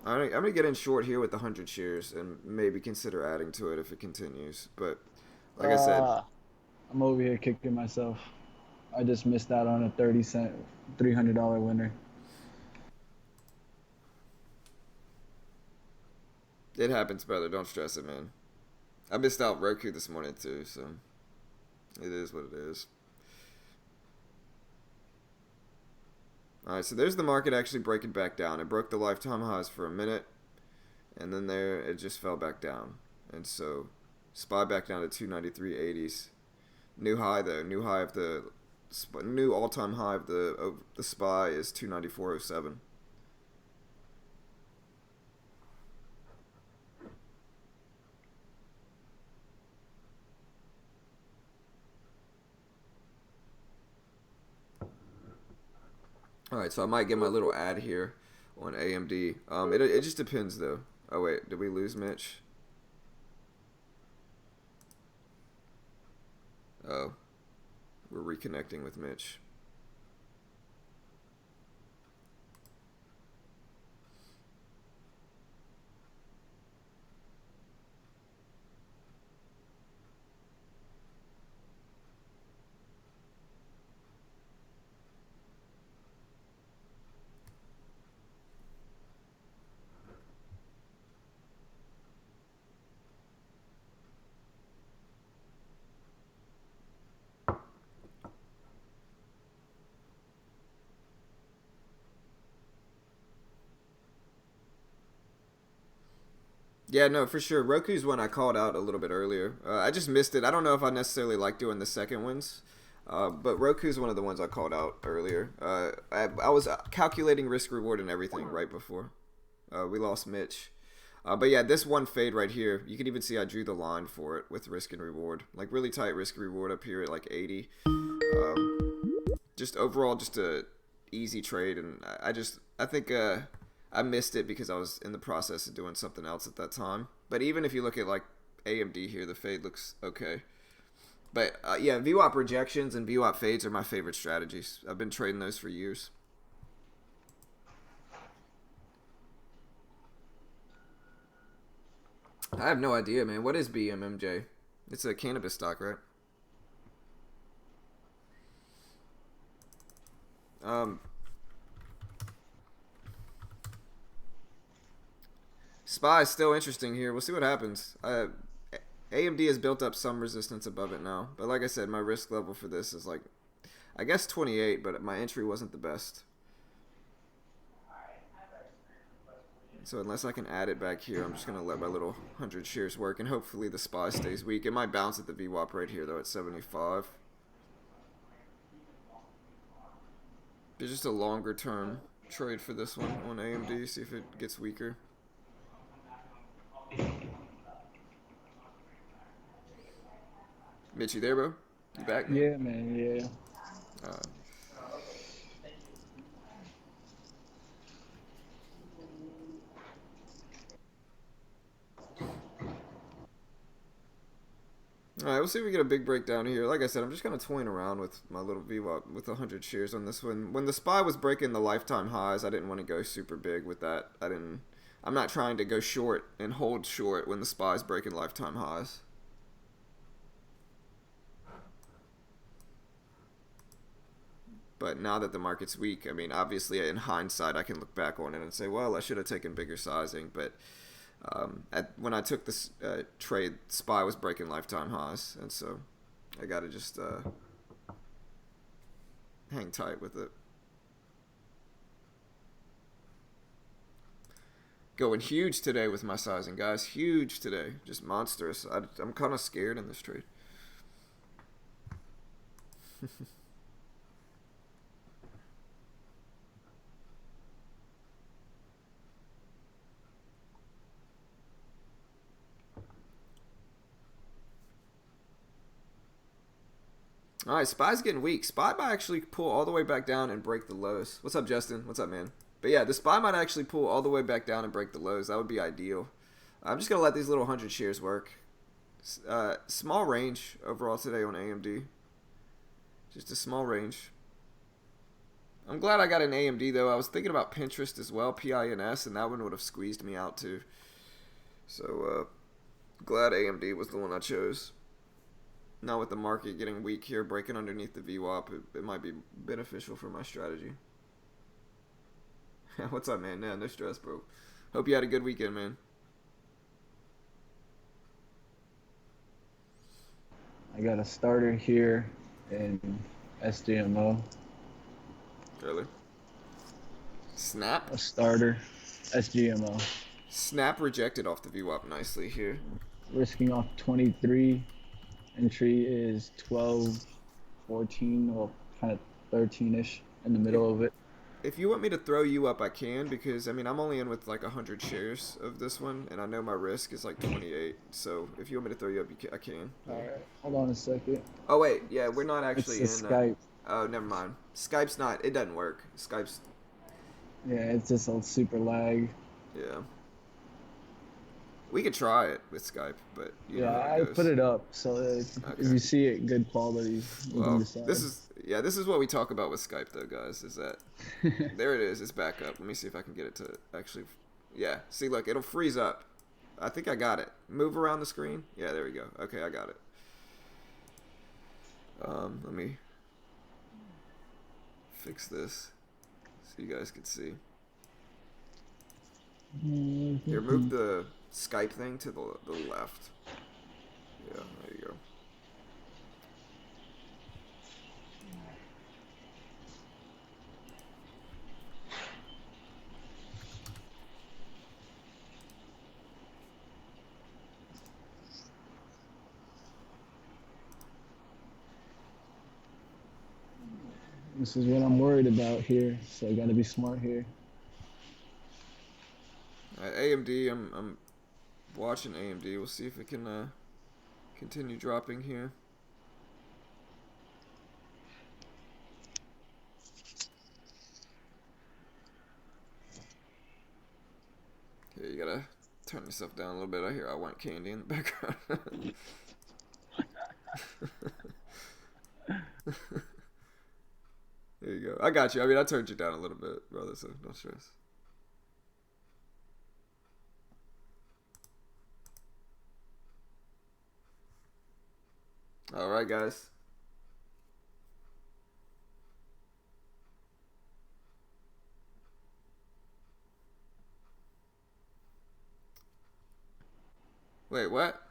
All right, I'm going to get in short here with 100 shares and maybe consider adding to it if it continues. But like I said, I'm over here kicking myself. I just missed out on a 30-cent, $300 winner. it happens, brother. Don't stress it, man. I missed out Roku this morning too, so it is what it is. All right, so there's the market actually breaking back down. It broke the lifetime highs for a minute, and then there it just fell back down. And so SPY back down to 293.80s. New high though. New all-time high of the SPY is 294.07. All right, so I might get my little ad here on AMD. It just depends though. Oh wait, did we lose Mitch? Oh, we're reconnecting with Mitch. Yeah, no, for sure. Roku's one I called out a little bit earlier. I just missed it. I don't know if I necessarily like doing the second ones, but Roku's one of the ones I called out earlier. I was calculating risk reward and everything right before we lost Mitch. But yeah, this one fade right here, you can even see I drew the line for it with risk and reward. Like really tight risk reward up here at like 80. Just overall, just a easy trade, and I think I missed it because I was in the process of doing something else at that time. But even if you look at like AMD here, the fade looks okay. But yeah, VWAP rejections and VWAP fades are my favorite strategies. I've been trading those for years. I have no idea, man. What is BMMJ? It's a cannabis stock, right? Um, SPY is still interesting here. We'll see what happens. AMD has built up some resistance above it now, but like I said, my risk level for this is like, I guess 28, but my entry wasn't the best. So unless I can add it back here, I'm just going to let my little 100 shares work, and hopefully the SPY stays weak. It might bounce at the VWAP right here, though, at 75. There's just a longer term trade for this one on AMD, see if it gets weaker. Mitch, you there, bro? You back, man? Yeah, man. Yeah. Uh, Alright, we'll see if we get a big breakdown here. Like I said, I'm just kind of toying around with my little VWAP with 100 shares on this one. When the SPY was breaking the lifetime highs, I didn't want to go super big with that. I'm not trying to go short and hold short when the SPY's breaking lifetime highs. But now that the market's weak, I mean, obviously in hindsight, I can look back on it and say, well, I should have taken bigger sizing. But when I took this trade, SPY was breaking lifetime highs, and so I got to just hang tight with it. Going huge today with my sizing, guys. Huge today. Just monstrous. I'm kind of scared in this trade. All right, SPY's getting weak. SPY might actually pull all the way back down and break the lows. What's up, Justin? What's up, man? But yeah, the SPY might actually pull all the way back down and break the lows. That would be ideal. I'm just going to let these little 100 shares work. Small range overall today on AMD. Just a small range. I'm glad I got an AMD, though. I was thinking about Pinterest as well, PINS, and that one would have squeezed me out, too. So, glad AMD was the one I chose. Now with the market getting weak here, breaking underneath the VWAP, it might be beneficial for my strategy. What's up, man? Nah, no stress, bro. Hope you had a good weekend, man. I got a starter here in SGMO. Really? Snap? A starter, SGMO. Snap rejected off the VWAP nicely here. Risking off 23. Entry is 12, 14, or kind of 13-ish in the middle of it. If you want me to throw you up, I can, because, I mean, I'm only in with like 100 shares of this one, and I know my risk is like 28. So if you want me to throw you up, I can. All right, hold on a second. Oh, wait. Yeah, we're not actually it's in Skype. Oh, never mind. Skype's not. It doesn't work. Skype's. Yeah, it's just a super lag. Yeah. We could try it with Skype, but you know how it I goes. put it up, so if you see it good quality, you can decide. This is what we talk about with Skype, though, guys. Is that there it is? It's back up. Let me see if I can get it to actually. Yeah. See, look, it'll freeze up. I think I got it. Move around the screen. Yeah, there we go. Okay, I got it. Let me fix this so you guys can see. Here, move the Skype thing to the left. Yeah, there you go. This is what I'm worried about here, so I gotta be smart here. AMD, I'm watching AMD. We'll see if it can continue dropping here. Okay, you gotta turn yourself down a little bit. I want candy in the background. There you go. I got you. I mean, I turned you down a little bit, brother, so no stress. All right, guys. Wait, what?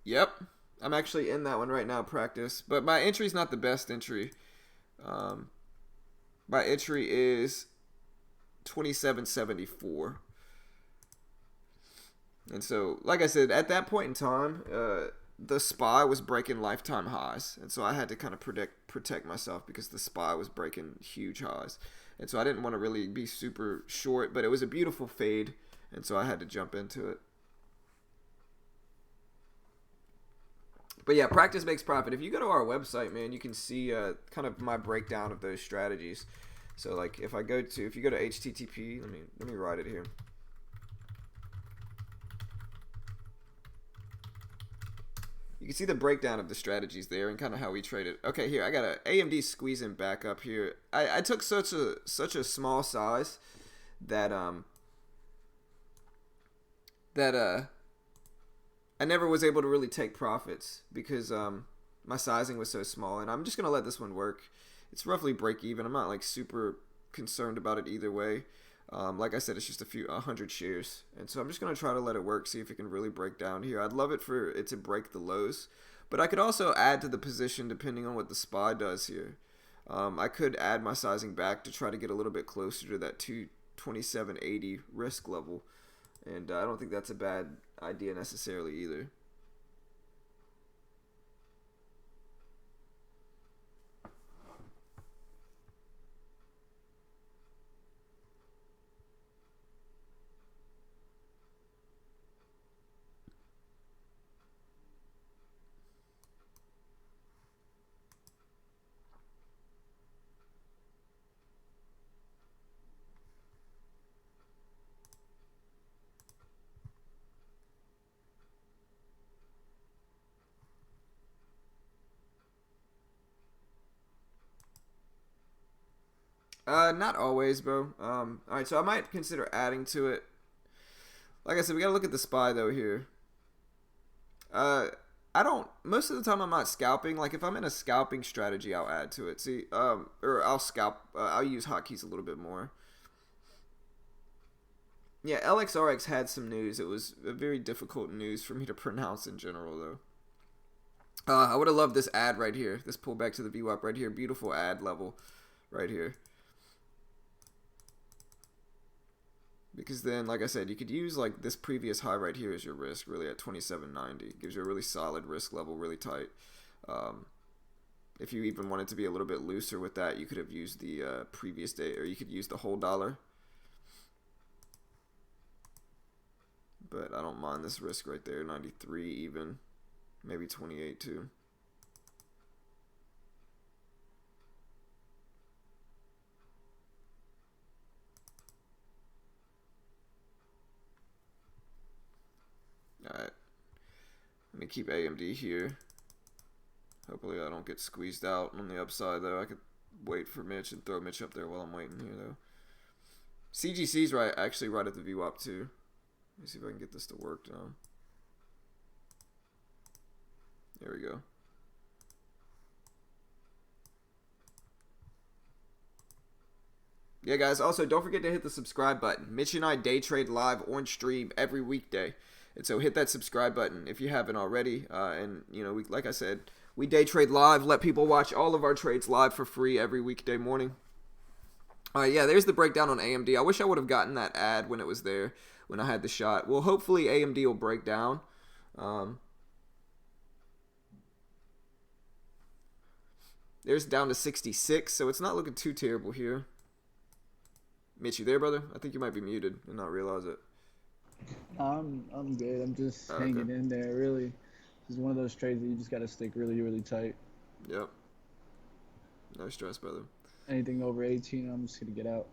Yep. I'm actually in that one right now, practice. But my entry's not the best entry. Um, my entry is 2774. And so, like I said, at that point in time, the SPY was breaking lifetime highs. And so I had to kind of protect myself because the SPY was breaking huge highs. And so I didn't want to really be super short, but it was a beautiful fade. And so I had to jump into it. But yeah, practice makes profit. If you go to our website, man, you can see kind of my breakdown of those strategies. So like if you go to HTTP, let me write it here. You can see the breakdown of the strategies there and kind of how we traded. Okay, here I got a AMD squeezing back up here. I took such a small size that I never was able to really take profits because my sizing was so small. And I'm just gonna let this one work. It's roughly break even. I'm not like super concerned about it either way. Like I said, it's just a hundred shares, and so I'm just gonna try to let it work, see if it can really break down here. I'd love it for it to break the lows, but I could also add to the position depending on what the SPY does here. I could add my sizing back to try to get a little bit closer to that 227.80 risk level, and I don't think that's a bad idea necessarily either. Not always, bro. All right, so I might consider adding to it. Like I said, we gotta look at the SPY though here. Uh, I don't. Most of the time, I'm not scalping. Like if I'm in a scalping strategy, I'll add to it. See, or I'll scalp. I'll use hotkeys a little bit more. Yeah, LXRX had some news. It was a very difficult news for me to pronounce in general, though. I would have loved this ad right here. This pullback to the VWAP right here. Beautiful ad level right here. Because then, like I said, you could use like this previous high right here as your risk, really at 27.90. Gives you a really solid risk level, really tight. Um, if you even wanted to be a little bit looser with that, you could have used the previous day, or you could use the whole dollar. But I don't mind this risk right there, 93 even, maybe 28 too. Alright, let me keep AMD here. Hopefully I don't get squeezed out on the upside though. I could wait for Mitch and throw Mitch up there while I'm waiting here though. CGC's actually right at the VWAP too. Let me see if I can get this to work now. There we go. Yeah, guys. Also, don't forget to hit the subscribe button. Mitch and I day trade live on stream every weekday, and so hit that subscribe button if you haven't already. And you know, like I said, we day trade live. Let people watch all of our trades live for free every weekday morning. Yeah, there's the breakdown on AMD. I wish I would have gotten that ad when it was there, when I had the shot. Well, hopefully AMD will break down. There's down to 66, so it's not looking too terrible here. Mitch, you there, brother? I think you might be muted and not realize it. I'm good. I'm just hanging in there. Really, this is one of those trades that you just gotta stick really, really tight. Yep. No stress, brother. Anything over 18, I'm just gonna get out.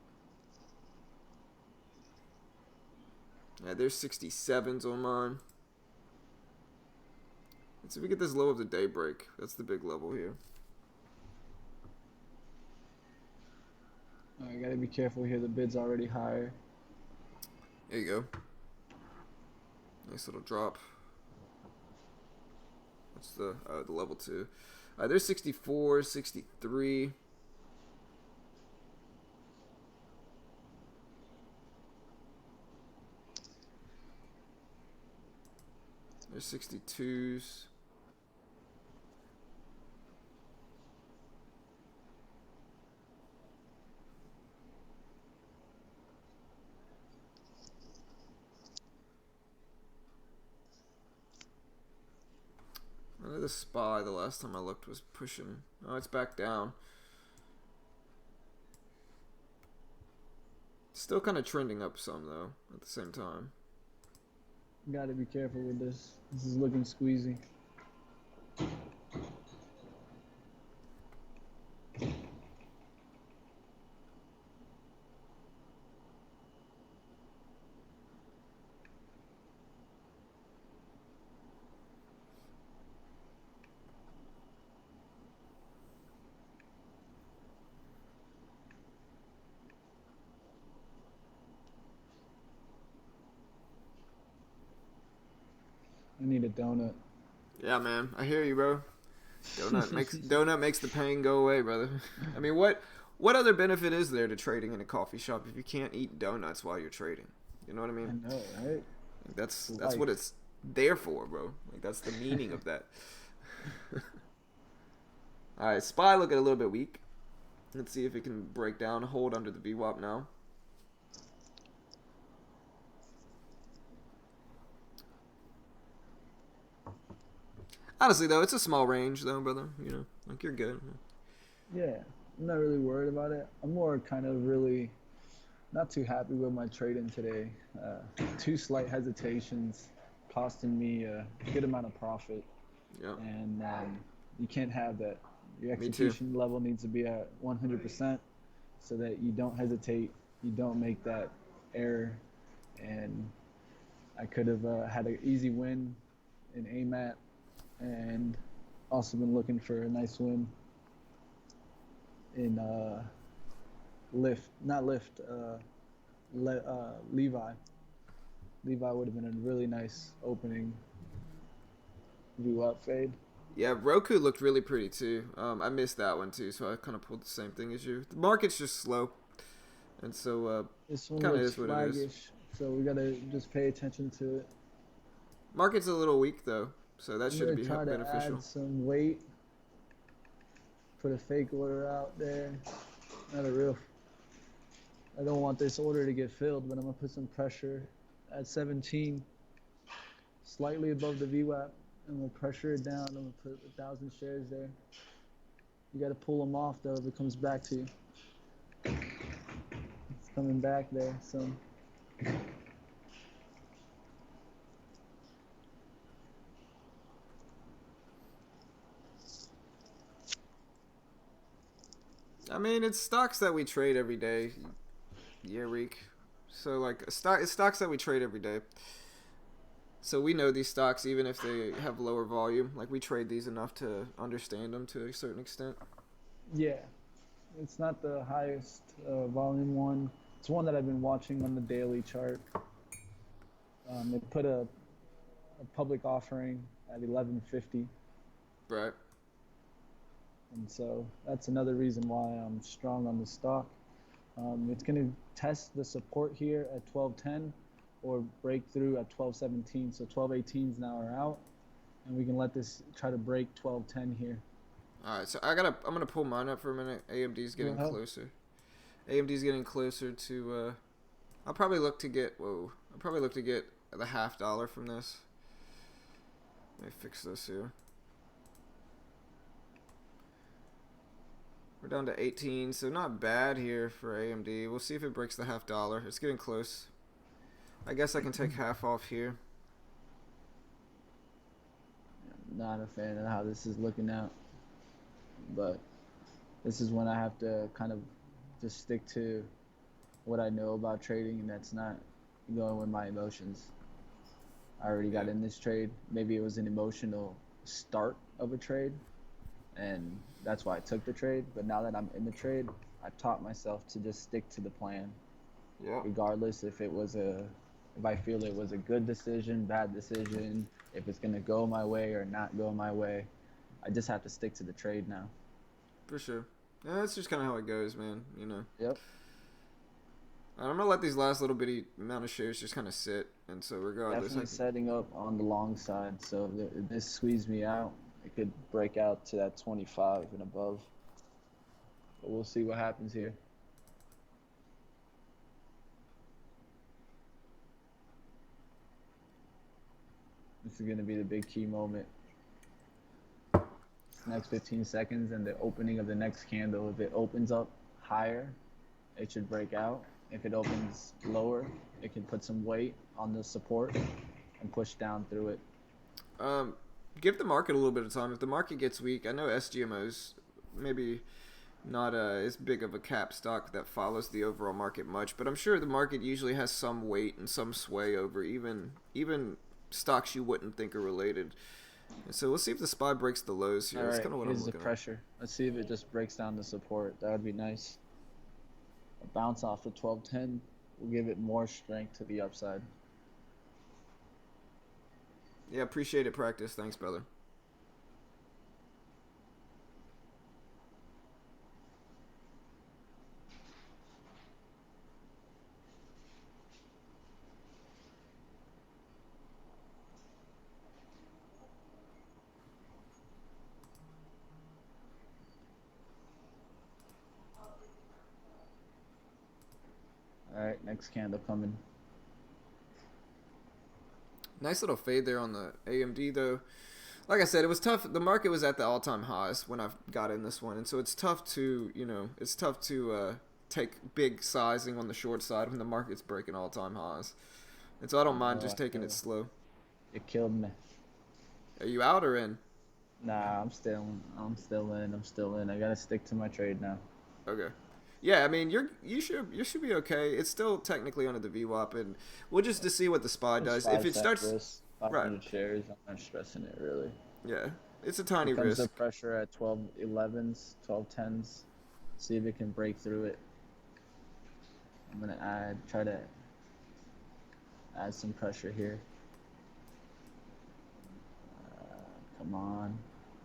Yeah, there's 67s on mine. Let's see if we get this low of the day break. That's the big level here. I gotta be careful here. The bid's already higher. There you go. Nice little drop. What's the level 2? There's 64, 63. There's 62s. The SPY, the last time I looked, was pushing. Oh, it's back down. Still kind of trending up some, though, at the same time. Gotta be careful with this. This is looking squeezy. I need a donut. Yeah, man, I hear you, bro. Donut makes the pain go away, brother. I mean, what other benefit is there to trading in a coffee shop if you can't eat donuts while you're trading? You know what I mean? I know, right? Like, that's what it's there for, bro. Like, that's the meaning of that. All right, SPY looking a little bit weak. Let's see if it can break down, hold under the VWAP now. Honestly, though, it's a small range, though, brother. You know, like, you're good. Yeah, I'm not really worried about it. I'm more kind of really not too happy with my trading today. 2 slight hesitations costing me a good amount of profit. Yeah. And you can't have that. Your Me too. execution level needs to be at 100% so that you don't hesitate, you don't make that error. And I could have had an easy win in AMAT and also been looking for a nice win in Levi. Levi would have been a really nice opening view up fade. Yeah, Roku looked really pretty too. I missed that one too, so I kind of pulled the same thing as you. The market's just slow, and so this one kind of looks is what it is. flaggish, so we gotta just pay attention to it. Market's a little weak though, so that should be try beneficial. To add some weight. Put a fake order out there. Not a real. I don't want this order to get filled, but I'm gonna put some pressure at 17, slightly above the VWAP. I'm gonna pressure it down. I'm gonna put 1,000 shares there. You gotta pull them off though if it comes back to you. It's coming back there, so. I mean, it's stocks that we trade every day, year week. So like it's stocks that we trade every day. So we know these stocks even if they have lower volume. Like we trade these enough to understand them to a certain extent. Yeah, it's not the highest volume one. It's one that I've been watching on the daily chart. They put a public offering at 11.50. Right. And so that's another reason why I'm strong on the stock. It's going to test the support here at 12.10 or break through at 12.17. So 12.18s now are out, and we can let this try to break 12.10 here. All right, so I'm gonna pull mine up for a minute. AMD's getting closer. AMD's getting closer to. I'll probably look to get the $0.50 from this. Let me fix this here. We're down to 18, so not bad here for AMD. We'll see if it breaks the $0.50. It's getting close. I guess I can take half off here. I'm not a fan of how this is looking out, but this is when I have to kind of just stick to what I know about trading, and that's not going with my emotions. I already got in this trade. Maybe it was an emotional start of a trade, and that's why I took the trade. But now that I'm in the trade, I taught myself to just stick to the plan, Yeah. regardless if I feel it was a good decision, bad decision, if it's gonna go my way or not go my way. I just have to stick to the trade now. For sure. Yeah, that's just kind of how it goes, man. You know. Yep. I'm gonna let these last little bitty amount of shares just kind of sit, and so regardless, Definitely setting up on the long side. So if this squeezed me out, it could break out to that 25 and above. But we'll see what happens here. This is going to be the big key moment. Next 15 seconds and the opening of the next candle. If it opens up higher, it should break out. If it opens lower, it can put some weight on the support and push down through it. Give the market a little bit of time. If the market gets weak, I know SGMO's maybe not as big of a cap stock that follows the overall market much, but I'm sure the market usually has some weight and some sway over even stocks you wouldn't think are related. And so let's see if the SPY breaks the lows here. All That's right, kind of what here's I'm the looking pressure. Let's see if it just breaks down the support. That would be nice. A bounce off the 1210 will give it more strength to the upside. at. Yeah, appreciate it, practice. Thanks, brother. All right, next candle coming. Nice little fade there on the AMD though. Like I said, it was tough. The market was at the all-time highs when I got in this one, and so it's tough to take big sizing on the short side when the market's breaking all-time highs. And so I don't mind just taking it slow. It killed me. Are you out or in? Nah, I'm still in. I gotta stick to my trade now. Okay. Yeah, I mean you should be okay. It's still technically under the VWAP, and we'll just to see what the SPY does. If it 5 cent starts risk, right, 500 shares. I'm not stressing it really. yeah, it's a tiny Here comes the risk. pressure at 1211s, 1210s. See if it can break through it. I'm gonna try to add some pressure here. Come on,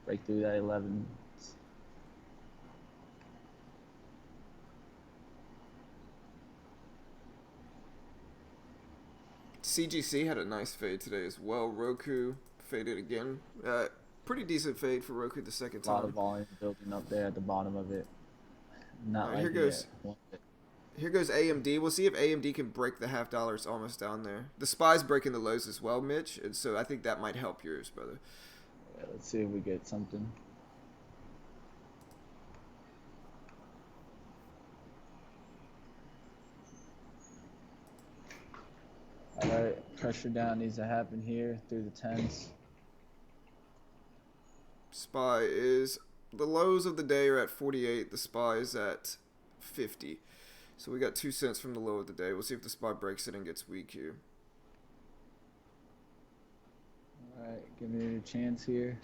break through that 11. CGC had a nice fade today as well. Roku faded again. Pretty decent fade for Roku the second A lot of time. volume building up there at the bottom of it. Not Here like goes. it. Here goes AMD. We'll see if AMD can break the $0.50. It's almost down there. The SPY's breaking the lows as well, Mitch, and so I think that might help yours, brother. Yeah, let's see if we get something. All right, pressure down needs to happen here through the 10s. SPY is the lows of the day are at 48. The SPY is at 50. So we got 2 cents from the low of the day. We'll see if the SPY breaks it and gets weak here. All right, give me a chance here.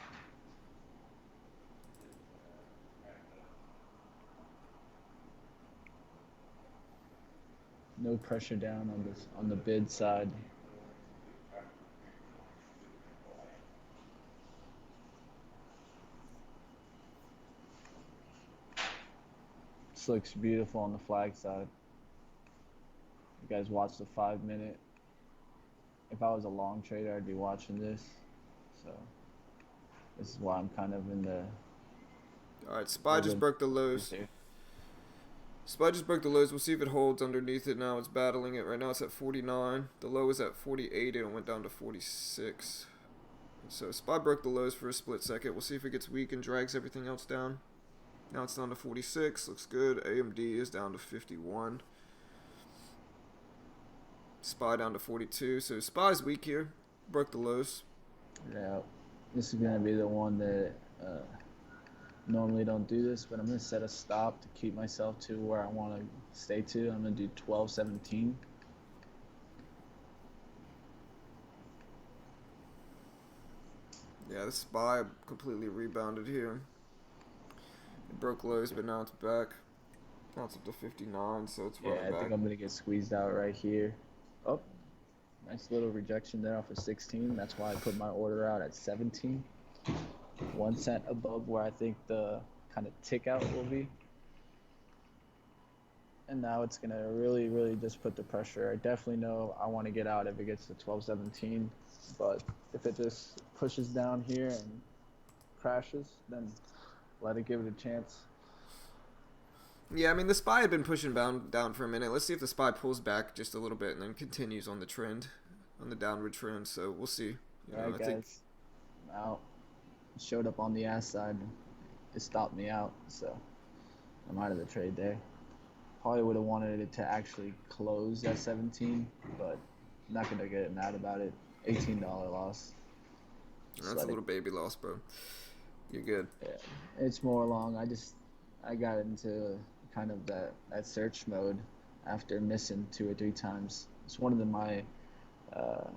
No pressure down on the bid side. This looks beautiful on the flag side. You guys watch the 5-minute. If I was a long trader, I'd be watching this. So this is why I'm kind of in the. All right, SPY just broke the lows. SPY just broke the lows. We'll see if it holds underneath it now. It's battling it. Right now it's at 49. The low is at 48 and it went down to 46. So SPY broke the lows for a split second. We'll see if it gets weak and drags everything else down. Now it's down to 46. Looks good. AMD is down to 51. SPY down to 42. So SPY's weak here. Broke the lows. Yeah, this is gonna be the one that normally don't do this, but I'm gonna set a stop to keep myself to where I want to stay to. I'm gonna do 1217. Yeah, the SPY completely rebounded here. It broke lows, but now it's back. Now it's up to 59, so it's Yeah, running I think back. I'm gonna get squeezed out right here. Oh, nice little rejection there off of 16. That's why I put my order out at 17. 1 cent above where I think the kind of tick out will be. And now it's gonna really, really just put the pressure. I definitely know I want to get out if it gets to 12.17, but if it just pushes down here and crashes, then let it give it a chance. Yeah, I mean, the SPY had been pushing down for a minute. Let's see if the SPY pulls back just a little bit and then continues on the trend, on the downward trend. So we'll see. All right, I think. guys, I'm out. Showed up on the ass side. It stopped me out, so I'm out of the trade there. Probably would have wanted it to actually close at 17, but I'm not gonna get mad about it. $18 loss. Just That's a let it. little baby loss, bro. You're good. Yeah, it's more along. I got into kind of that search mode after missing 2 or 3 times. It's one of my uh,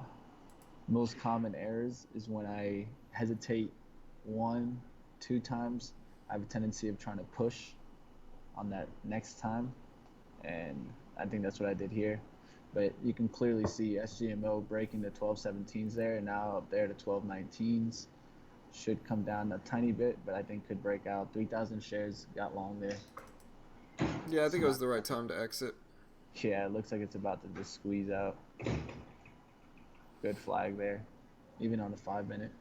most common errors is when I hesitate 1, 2 times. I have a tendency of trying to push on that next time, and I think that's what I did here. But you can clearly see SGMO breaking the 12.17s there, and now up there to 12.19s. Should come down a tiny bit, but I think could break out. 3,000 shares got long there. Yeah, I It's think it was not. the right time to exit. Yeah, it looks like it's about to just squeeze out. Good flag there, even on the 5 minute.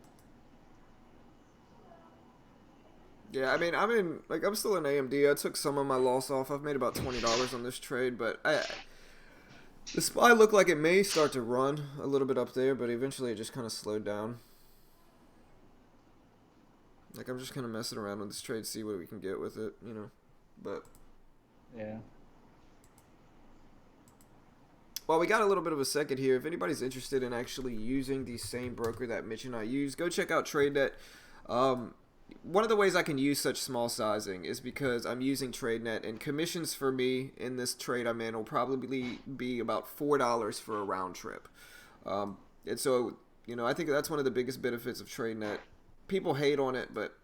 Yeah, I mean, I'm still in AMD. I took some of my loss off. I've made about $20 on this trade, but the SPY looked like it may start to run a little bit up there, but eventually it just kind of slowed down. Like, I'm just kind of messing around with this trade, see what we can get with it, But, Yeah. well, we got a little bit of a second here. If anybody's interested in actually using the same broker that Mitch and I use, go check out TradeNet. One of the ways I can use such small sizing is because I'm using TradeNet, and commissions for me in this trade I'm in will probably be about $4 for a round trip. And so, I think that's one of the biggest benefits of TradeNet. People hate on it, but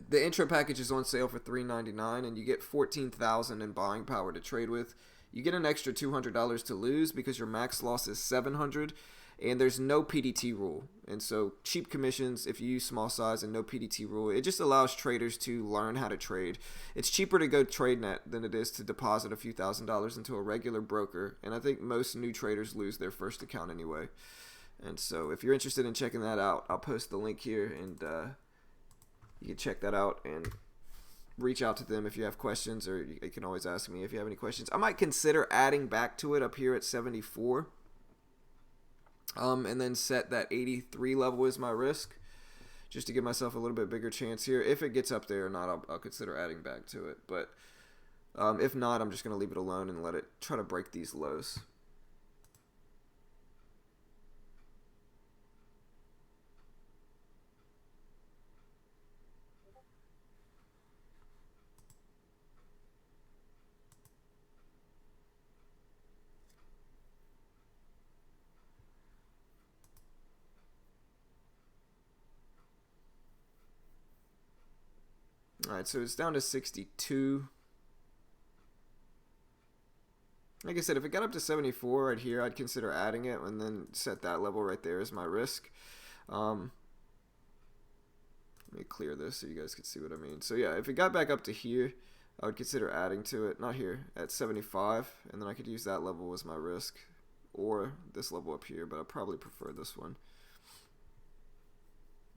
the intro package is on sale for $3.99, and you get 14,000 in buying power to trade with. You get an extra $200 to lose because your max loss is 700, and there's no PDT rule. And so cheap commissions if you use small size and no PDT rule. It just allows traders to learn how to trade. It's cheaper to go TradeNet than it is to deposit a few $1,000s into a regular broker, and I think most new traders lose their first account anyway. And so if you're interested in checking that out, I'll post the link here, and you can check that out and reach out to them if you have questions, or you can always ask me if you have any questions. I might consider adding back to it up here at 74, and then set that 83 level as my risk, just to give myself a little bit bigger chance here. If it gets up there or not, I'll consider adding back to it. But if not, I'm just going to leave it alone and let it try to break these lows. All right, so it's down to 62. Like I said, if it got up to 74 right here, I'd consider adding it and then set that level right there as my risk. Let me clear this so you guys can see what I mean. So yeah, if it got back up to here, I would consider adding to it. Not here, at 75, and then I could use that level as my risk, or this level up here, but I probably prefer this one.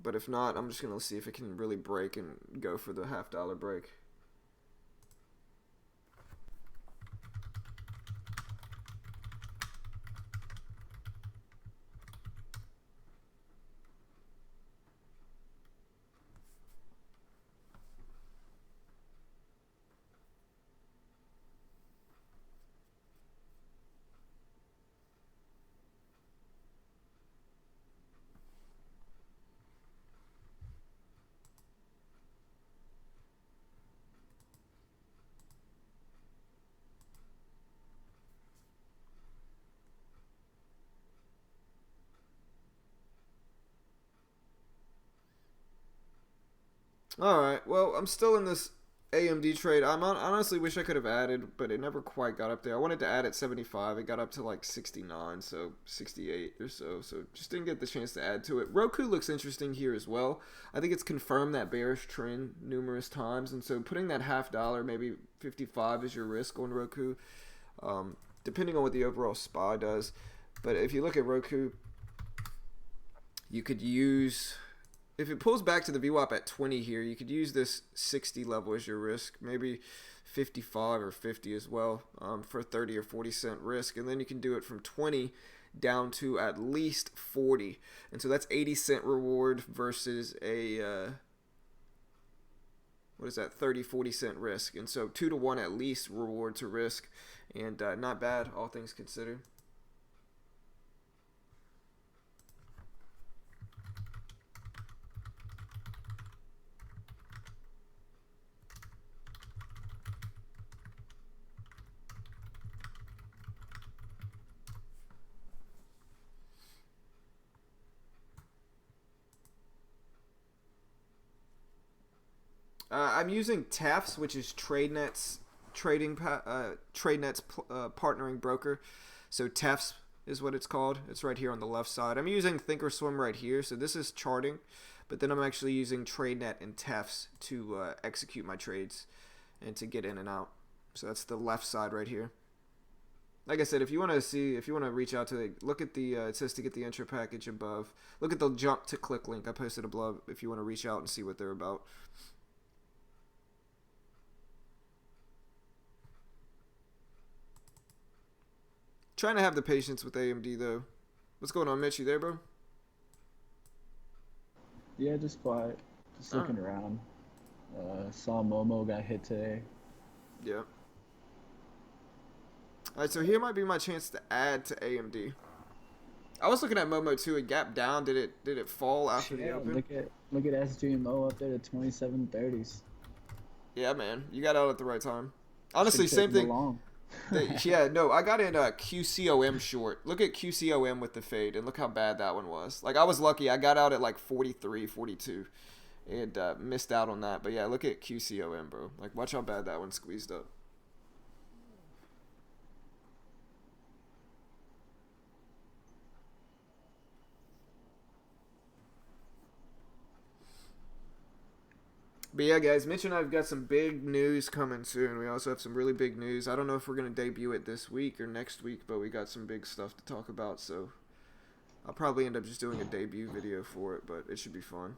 But if not, I'm just going to see if it can really break and go for the $0.50 break. Alright, well, I'm still in this AMD trade. Honestly wish I could have added, but it never quite got up there. I wanted to add at 75. It got up to like 69, so 68 or so. So just didn't get the chance to add to it. Roku looks interesting here as well. I think it's confirmed that bearish trend numerous times, and so putting that $50, maybe 55 is your risk on Roku, depending on what the overall SPY does. But if you look at Roku, you could use, if it pulls back to the VWAP at 20 here, you could use this 60 level as your risk, maybe 55 or 50 as well, for 30 or 40 cent risk. And then you can do it from 20 down to at least 40. And so that's 80 cent reward versus a, what is that, 30, 40 cent risk. And so 2 to 1 at least reward to risk. And not bad, all things considered. I'm using TAFS, which is TradeNet's partnering broker. So TAFS is what it's called. It's right here on the left side. I'm using Thinkorswim right here. So this is charting, but then I'm actually using TradeNet and TAFS to execute my trades and to get in and out. So that's the left side right here. Like I said, if you want to reach out to look at the, it says to get the intro package above. Look at the jump to click link I posted above if you want to reach out and see what they're about. Trying to have the patience with AMD though. What's going on, Mitch? You there, bro? Yeah, just quiet. Just looking around. Saw Momo got hit today. Yeah. Alright, so here might be my chance to add to AMD. I was looking at Momo too. It gapped down. Did it fall after the open? Look at SGMO up there to 27.30s. Yeah, man. You got out at the right time. Honestly, same thing. Yeah, no, I got in a QCOM short. Look at QCOM with the fade, and look how bad that one was. Like, I was lucky. I got out at like 43, 42, and missed out on that. But yeah, look at QCOM, bro. Like, watch how bad that one squeezed up. But yeah, guys, Mitch and I have got some big news coming soon. We also have some really big news. I don't know if we're going to debut it this week or next week, but we got some big stuff to talk about. So I'll probably end up just doing a debut video for it, but it should be fun.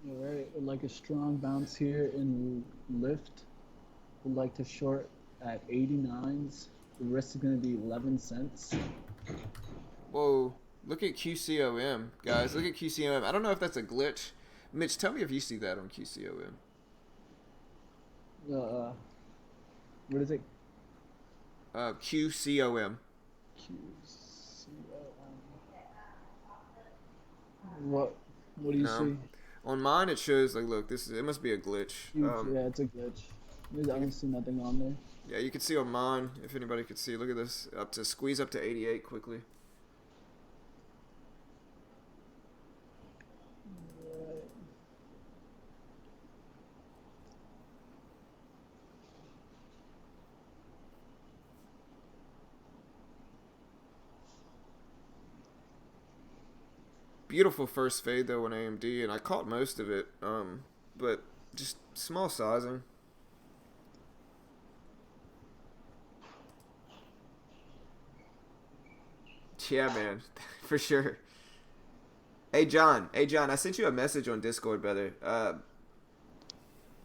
Alright, would like a strong bounce here in lift. Would like to short at 89s. The risk is going to be 11 cents. Whoa, look at QCOM, guys. Look at QCOM. I don't know if that's a glitch. Mitch, tell me if you see that on QCOM. What is it? QCOM. What do you see? On mine, it shows, like, look, it must be a glitch. Yeah, it's a glitch. I don't see nothing on there. Yeah, you can see on mine, if anybody could see. Look at this. Squeeze up to 88 quickly. Beautiful first fade though on AMD, and I caught most of it, but just small sizing. Yeah, man, for sure. Hey John, I sent you a message on Discord, brother.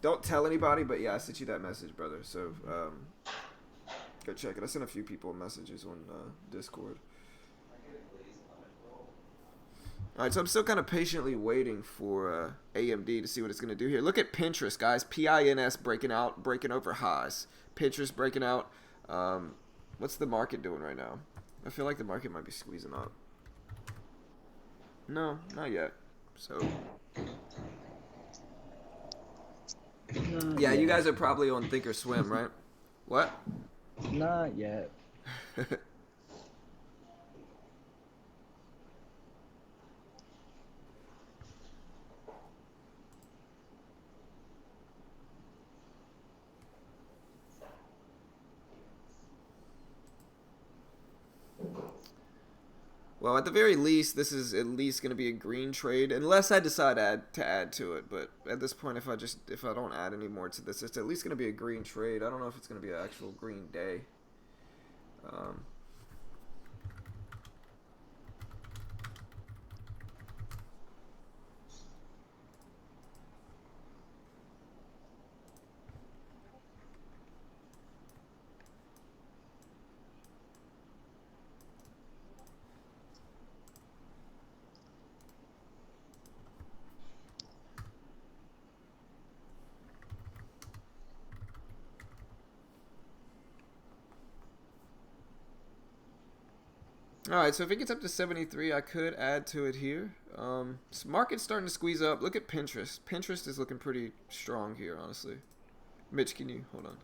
Don't tell anybody, but yeah, I sent you that message, brother. So go check it. I sent a few people messages on Discord. Alright, so I'm still kind of patiently waiting for AMD to see what it's going to do here. Look at Pinterest, guys. PINS breaking over highs. Pinterest breaking out. What's the market doing right now? I feel like the market might be squeezing up. No, not yet. So yeah, you guys are probably on Thinkorswim, right? What? Not yet. Well, at the very least, this is at least going to be a green trade, unless I decide to add to it. But at this point, if I don't add any more to this, it's at least going to be a green trade. I don't know if it's going to be an actual green day. Um, All right, so if it gets up to 73, I could add to it here. Market's starting to squeeze up. Look at Pinterest. Pinterest is looking pretty strong here, honestly. Mitch, can you hold on?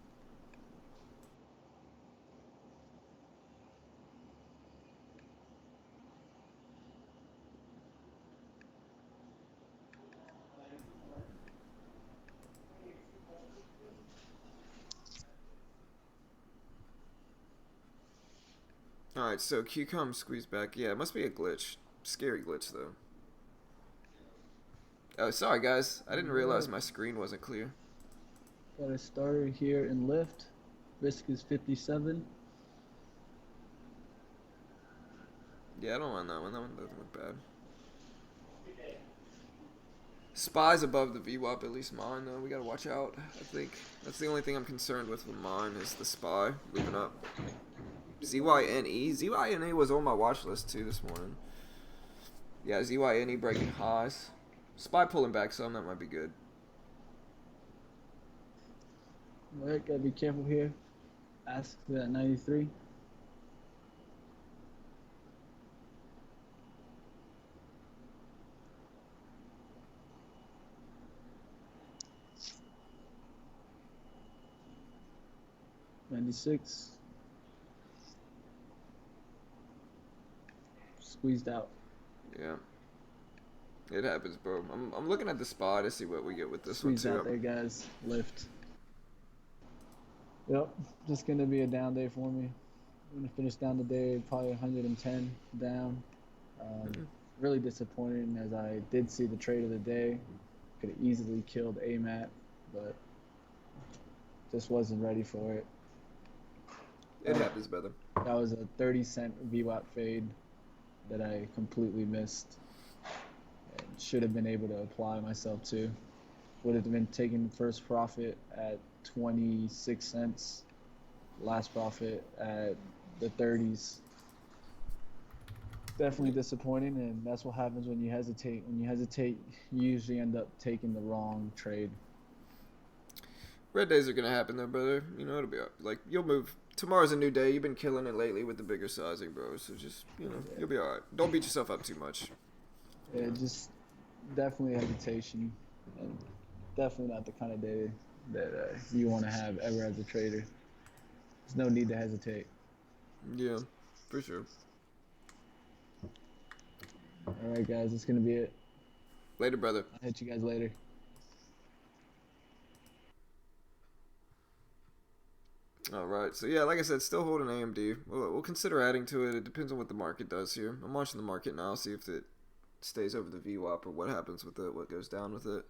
All right, so QCOM squeezed back. Yeah, it must be a glitch. Scary glitch though. Oh, sorry guys. I didn't realize my screen wasn't clear. Got a starter here in lift. Risk is 57. Yeah, I don't mind that one. That one doesn't look bad. Spy's above the VWAP, at least mine, though. We gotta watch out. I think that's the only thing I'm concerned with mine is the Spy moving up. ZYNE. ZYNE was on my watch list too this morning. Yeah, ZYNE breaking highs. Spy pulling back some, that might be good. Alright, gotta be careful here. Ask for that 93. $96. Squeezed out. Yeah. It happens, bro. I'm looking at the Spy to see what we get with this Squeezed one too. out there, guys. Lift. Yep, just gonna be a down day for me. I'm gonna finish down the day probably 110 down. Really disappointing as I did see the trade of the day. Could have easily killed AMAT, but just wasn't ready for it. It happens, brother. That was a 30-cent VWAP fade that I completely missed. And should have been able to apply myself to. Would have been taking first profit at 26 cents, last profit at the 30s. Definitely disappointing, and that's what happens when you hesitate. When you hesitate, you usually end up taking the wrong trade. Red days are gonna happen though, brother. You know, it'll be like you'll move. Tomorrow's a new day. You've been killing it lately with the bigger sizing, bro. So just you'll be alright. Don't beat yourself up too much. Yeah, just definitely hesitation, and definitely not the kind of day that you want to have ever as a trader. There's no need to hesitate. Yeah, for sure. All right, guys, that's gonna be it. Later, brother. I'll hit you guys later. All right. So yeah, like I said, still holding AMD. We'll consider adding to it. It depends on what the market does here. I'm watching the market now, see if it stays over the VWAP or what happens with it, what goes down with it.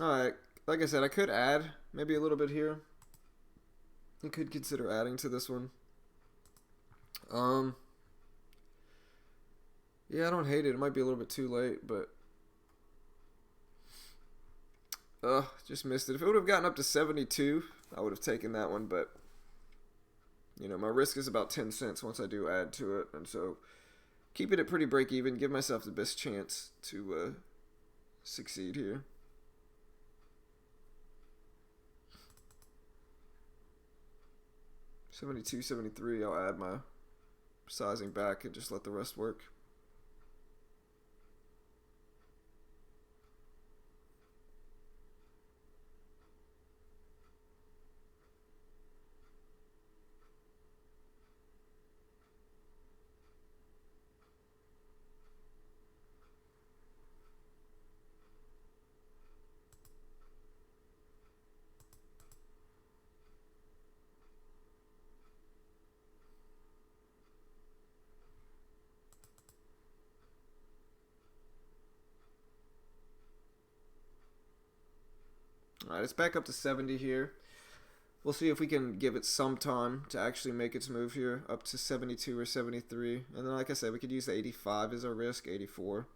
All right. Like I said, I could add maybe a little bit here. You could consider adding to this one. Yeah, I don't hate it. It might be a little bit too late, but just missed it. If it would have gotten up to 72, I would have taken that one, but you know, my risk is about 10 cents once I do add to it, and so keep it at pretty break even, give myself the best chance to succeed here. $72, $73, I'll add my sizing back and just let the rest work. Alright, it's back up to 70 here. We'll see if we can give it some time to actually make its move here, up to 72 or 73. And then, like I said, we could use the 85 as our risk, 84.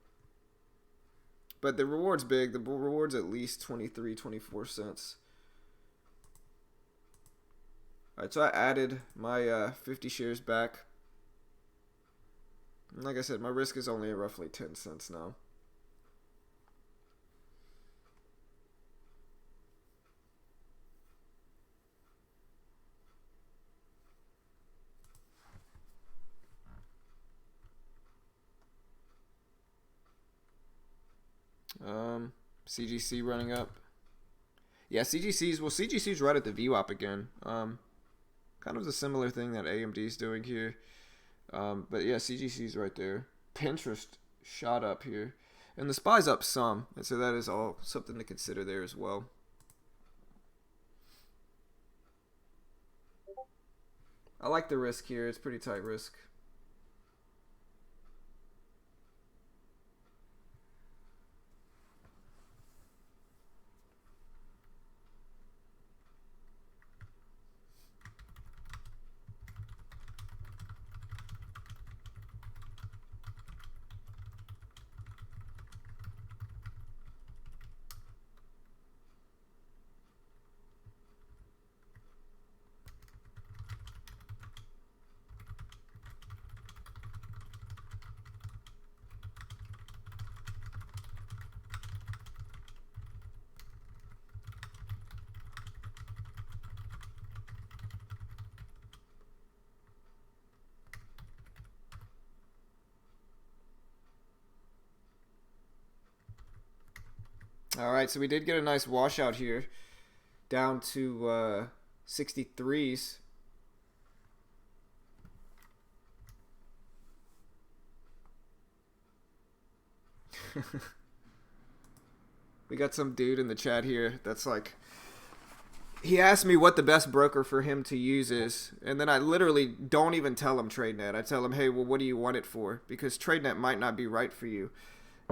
But the reward's big. The reward's at least 23, 24 cents. Alright, so I added my 50 shares back. And like I said, my risk is only roughly 10 cents now. CGC running up. Yeah, CGC's right at the VWAP again. Kind of the similar thing that AMD's doing here. But yeah, CGC's right there. Pinterest shot up here. And the SPY's up some. And so that is all something to consider there as well. I like the risk here. It's pretty tight risk. Alright, so we did get a nice washout here. Down to 63s. We got some dude in the chat here that's like, he asked me what the best broker for him to use is, and then I literally don't even tell him TradeNet. I tell him, hey, well, what do you want it for? Because TradeNet might not be right for you.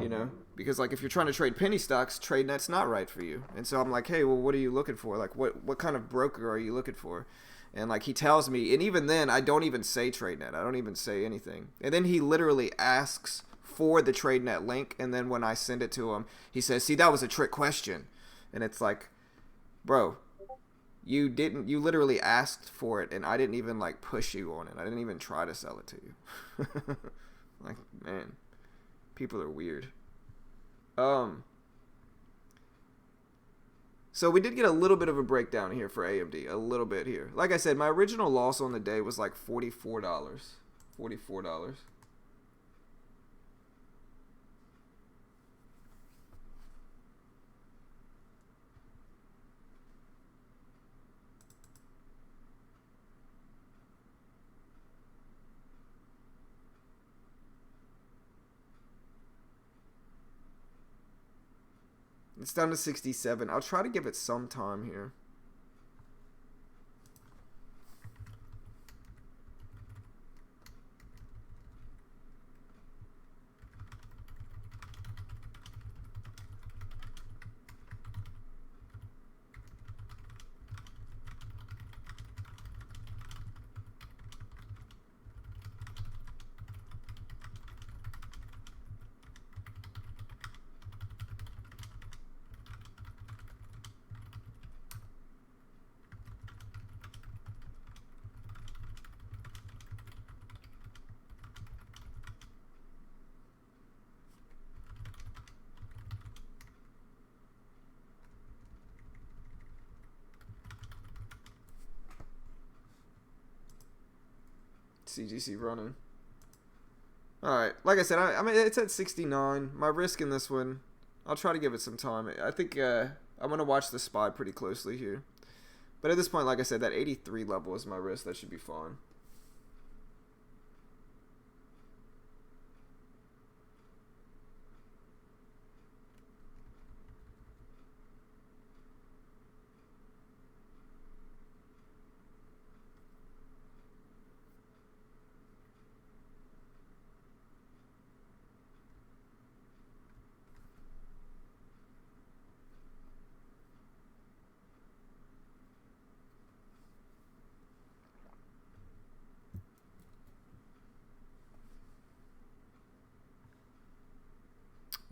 You know, because like if you're trying to trade penny stocks, TradeNet's not right for you. And so I'm like, hey, well, what are you looking for? Like, what kind of broker are you looking for? And like he tells me, and even then, I don't even say TradeNet. I don't even say anything. And then he literally asks for the TradeNet link, and then when I send it to him, he says, see, that was a trick question. And it's like, bro, you literally asked for it, and I didn't even like push you on it. I didn't even try to sell it to you. Like, man. People are weird. So we did get a little bit of a breakdown here for AMD. A little bit here. Like I said, my original loss on the day was like $44. $44. It's down to 67. I'll try to give it some time here. CGC running. Alright, like I said, I mean, it's at 69. My risk in this one, I'll try to give it some time. I think I'm going to watch the SPY pretty closely here. But at this point, like I said, that 83 level is my risk. That should be fine.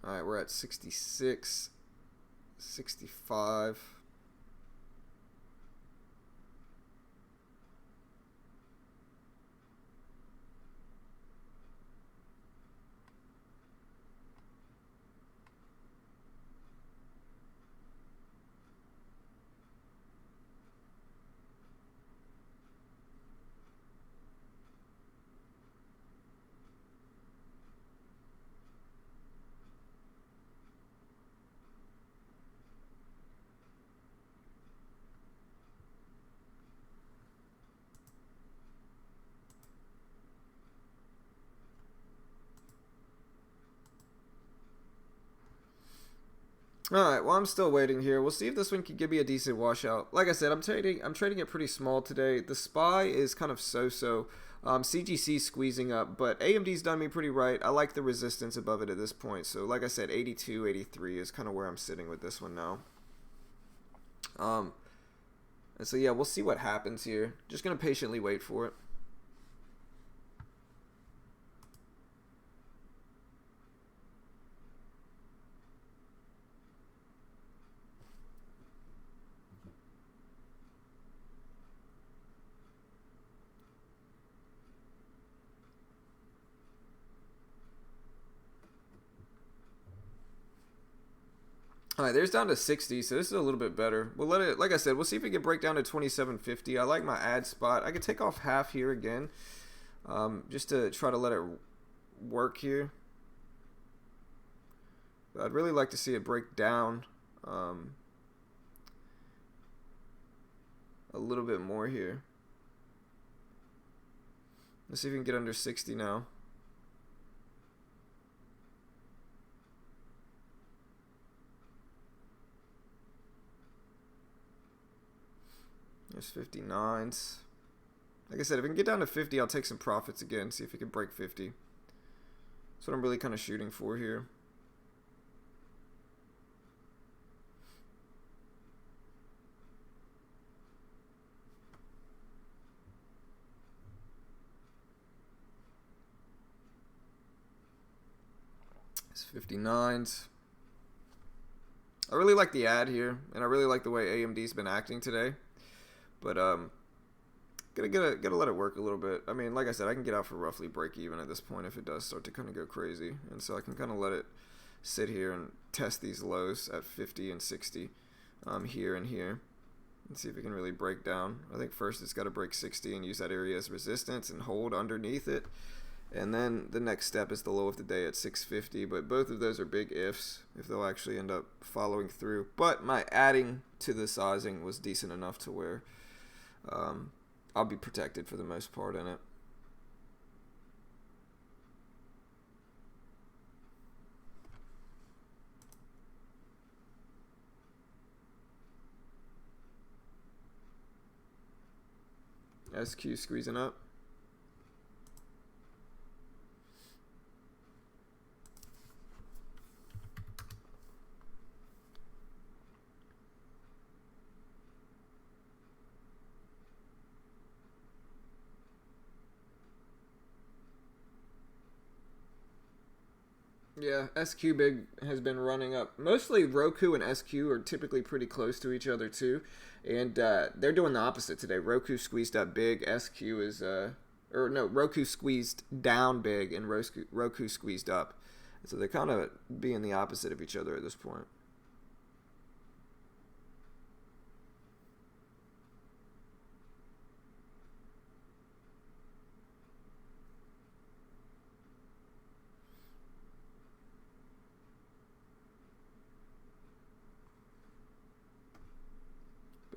Alright, we're at 66, 65. Alright, well, I'm still waiting here. We'll see if this one can give me a decent washout. Like I said, I'm trading it pretty small today. The SPY is kind of so-so. CGC squeezing up, but AMD's done me pretty right. I like the resistance above it at this point. So, like I said, 82, 83 is kind of where I'm sitting with this one now. And so, yeah, we'll see what happens here. Just going to patiently wait for it. Alright, there's down to 60, so this is a little bit better. We'll let it, like I said, we'll see if we can break down to 2750. I like my ad spot. I could take off half here again, just to try to let it work here. But I'd really like to see it break down a little bit more here. Let's see if we can get under 60 now. There's 59s. Like I said, if we can get down to 50, I'll take some profits again, see if we can break 50. That's what I'm really kind of shooting for here. It's 59s. I really like the ad here, and I really like the way AMD's been acting today. But gotta let it work a little bit. I mean, like I said, I can get out for roughly break even at this point if it does start to kind of go crazy, and so I can kind of let it sit here and test these lows at 50 and 60, here and here, and see if it can really break down. I think first it's got to break 60 and use that area as resistance and hold underneath it, and then the next step is the low of the day at 650. But both of those are big ifs if they'll actually end up following through. But my adding to the sizing was decent enough to where I'll be protected for the most part in it. SQ squeezing up. Yeah, SQ big has been running up. Mostly Roku and SQ are typically pretty close to each other too, and they're doing the opposite today. Roku squeezed up big, SQ is Roku squeezed down big, and Roku squeezed up. So they're kind of being the opposite of each other at this point.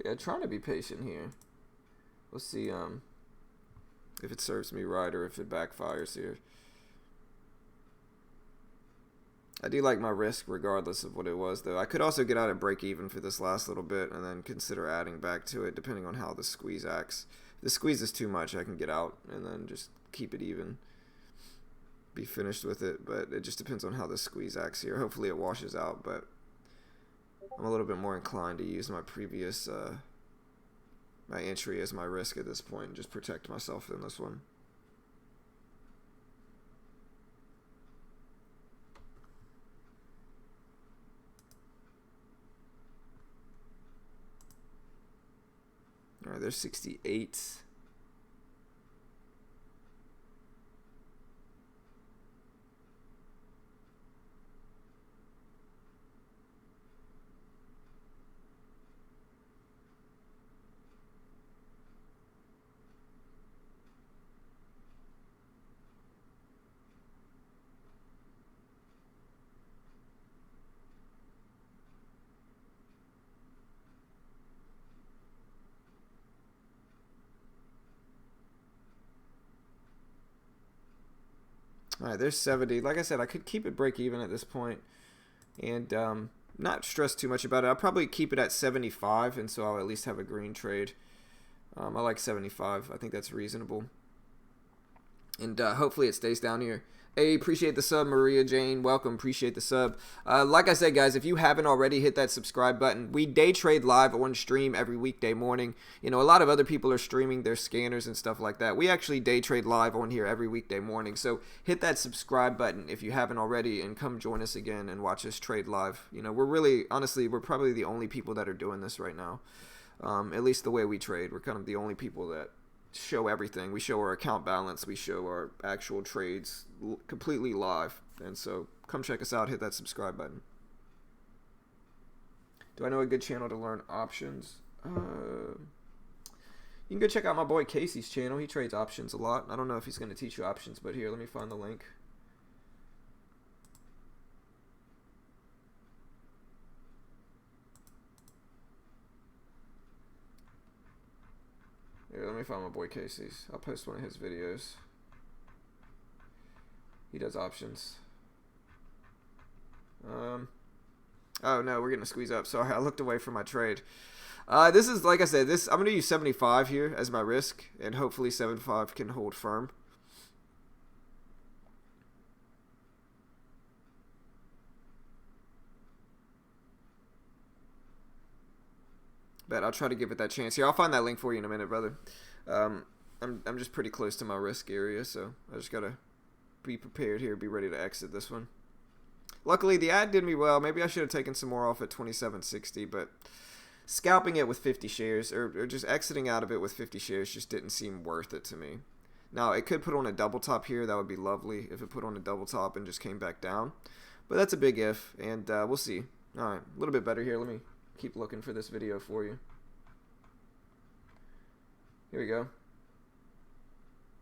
Yeah, trying to be patient here. We'll see if it serves me right or if it backfires here. I do like my risk regardless of what it was, though. I could also get out at break even for this last little bit and then consider adding back to it depending on how the squeeze acts. If the squeeze is too much, I can get out and then just keep it even. Be finished with it, but it just depends on how the squeeze acts here. Hopefully it washes out, but I'm a little bit more inclined to use my previous my entry as my risk at this point and just protect myself in this one. All right, there's 68. All right, there's 70. Like I said, I could keep it break even at this point and not stress too much about it. I'll probably keep it at 75, and so I'll at least have a green trade. I like 75. I think that's reasonable. And hopefully it stays down here. Hey, appreciate the sub, Maria Jane. Welcome. Appreciate the sub. Like I said, guys, if you haven't already, hit that subscribe button. We day trade live on stream every weekday morning. You know, a lot of other people are streaming their scanners and stuff like that. We actually day trade live on here every weekday morning. So hit that subscribe button if you haven't already and come join us again and watch us trade live. You know, we're really, honestly, we're probably the only people that are doing this right now. At least the way we trade. We're kind of the only people that show everything. We show our account balance, we show our actual trades completely live. And so come check us out, hit that subscribe button. Do I know a good channel to learn options? You can go check out my boy Casey's channel. He trades options a lot. I don't know if he's going to teach you options, but here, let me find the link. Here, let me find my boy Casey's. I'll post one of his videos. He does options. Oh no, we're getting a squeeze up. Sorry, I looked away from my trade. This is, like I said, I'm going to use 75 here as my risk, and hopefully 75 can hold firm. But I'll try to give it that chance here. I'll find that link for you in a minute, brother. I'm just pretty close to my risk area, so I just gotta be prepared here, be ready to exit this one. Luckily, the ad did me well. Maybe I should have taken some more off at 27.60, but scalping it with 50 shares or just exiting out of it with 50 shares just didn't seem worth it to me. Now, it could put on a double top here. That would be lovely if it put on a double top and just came back down. But that's a big if, and we'll see. All right, a little bit better here. Let me keep looking for this video for you. Here we go.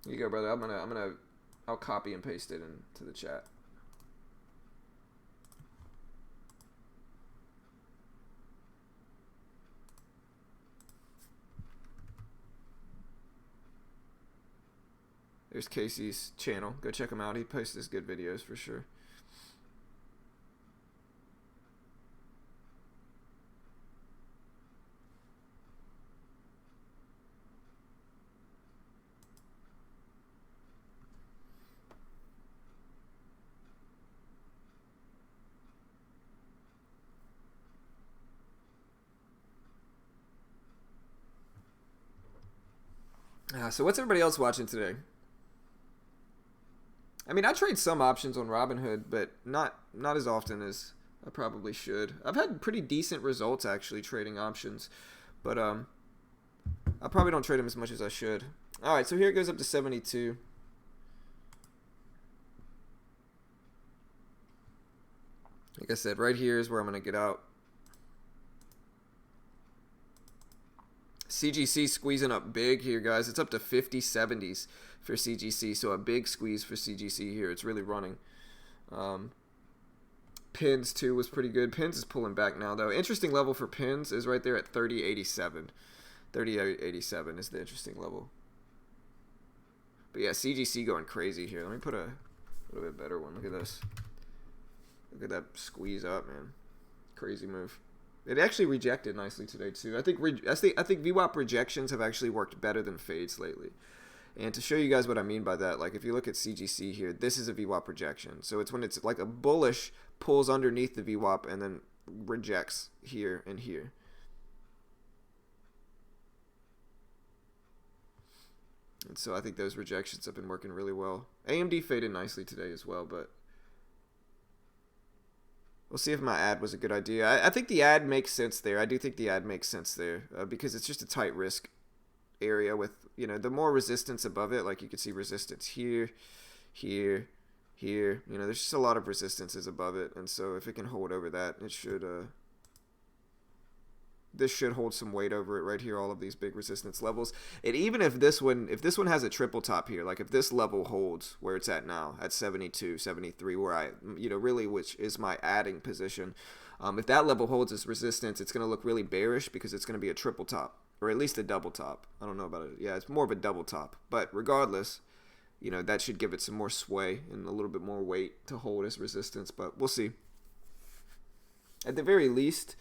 Here you go, brother. I'll copy and paste it into the chat. There's Casey's channel. Go check him out. He posts his good videos for sure. So what's everybody else watching today? I mean, I trade some options on Robinhood, but not as often as I probably should. I've had pretty decent results actually trading options, but I probably don't trade them as much as I should. All right, so here it goes up to 72. Like I said, right here is where I'm going to get out. CGC squeezing up big here, guys. It's up to 50 70s for CGC, so a big squeeze for CGC here. It's really running. Pins too was pretty good. Pins is pulling back now though. Interesting level for Pins is right there at 30.87. 30.87 is the interesting level. But yeah, CGC going crazy here. Let me put a little bit better one. Look at this. Look at that squeeze up, man. Crazy move. It actually rejected nicely today too. I think VWAP rejections have actually worked better than fades lately. And to show you guys what I mean by that, like if you look at CGC here, this is a VWAP rejection. So it's when it's like a bullish pulls underneath the VWAP and then rejects here and here. And so I think those rejections have been working really well. AMD faded nicely today as well, but we'll see if my ad was a good idea. I think the ad makes sense there. I do think the ad makes sense there because it's just a tight risk area with, you know, the more resistance above it, like you can see resistance here, here, here. You know, there's just a lot of resistances above it, and so if it can hold over that, it should. This should hold some weight over it right here. All of these big resistance levels. And even if this one has a triple top here, like if this level holds where it's at now at 72, 73, where I, you know, really which is my adding position. If that level holds as resistance, it's going to look really bearish because it's going to be a triple top. Or at least a double top. I don't know about it. Yeah, it's more of a double top. But regardless, you know, that should give it some more sway and a little bit more weight to hold as resistance. But we'll see. At the very least,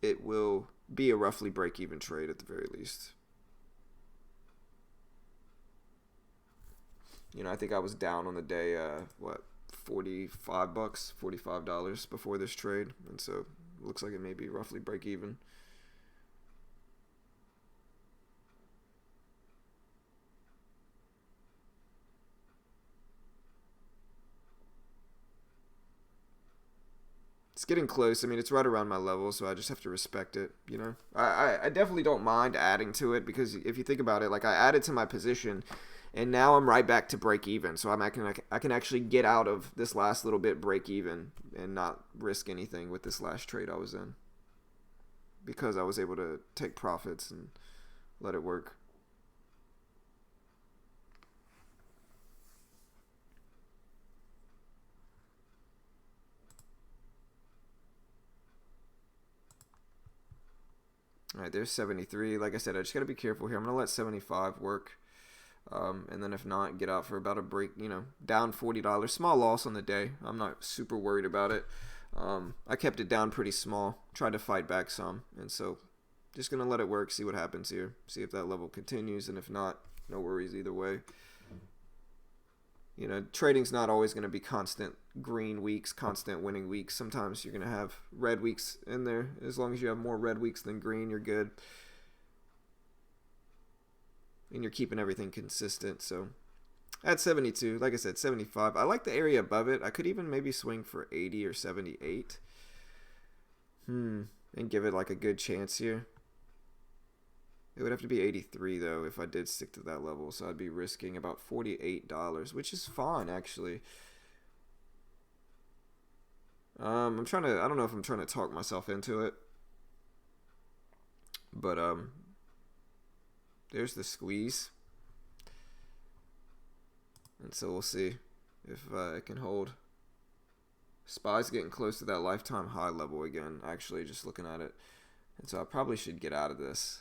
it will be a roughly break-even trade at the very least. You know, I think I was down on the day, $45, $45 before this trade. And so it looks like it may be roughly break-even. It's getting close. I mean, it's right around my level, so I just have to respect it, you know. I definitely don't mind adding to it because if you think about it, like I added to my position, and now I'm right back to break even. So I can actually get out of this last little bit break even and not risk anything with this last trade I was in because I was able to take profits and let it work. All right, there's 73. Like I said, I just got to be careful here. I'm going to let 75 work. And then if not, get out for about a break, you know, down $40. Small loss on the day. I'm not super worried about it. I kept it down pretty small. Tried to fight back some. And so just going to let it work, see what happens here. See if that level continues. And if not, no worries either way. You know, trading's not always going to be constant green weeks, constant winning weeks. Sometimes you're going to have red weeks in there. As long as you have more red weeks than green, you're good. And you're keeping everything consistent. So at 72, like I said, 75. I like the area above it. I could even maybe swing for 80 or 78. And give it like a good chance here. It would have to be 83 though if I did stick to that level, so I'd be risking about $48, which is fine actually. I don't know if I'm trying to talk myself into it, but there's the squeeze, and so we'll see if it can hold. SPY's getting close to that lifetime high level again, actually, just looking at it, and so I probably should get out of this.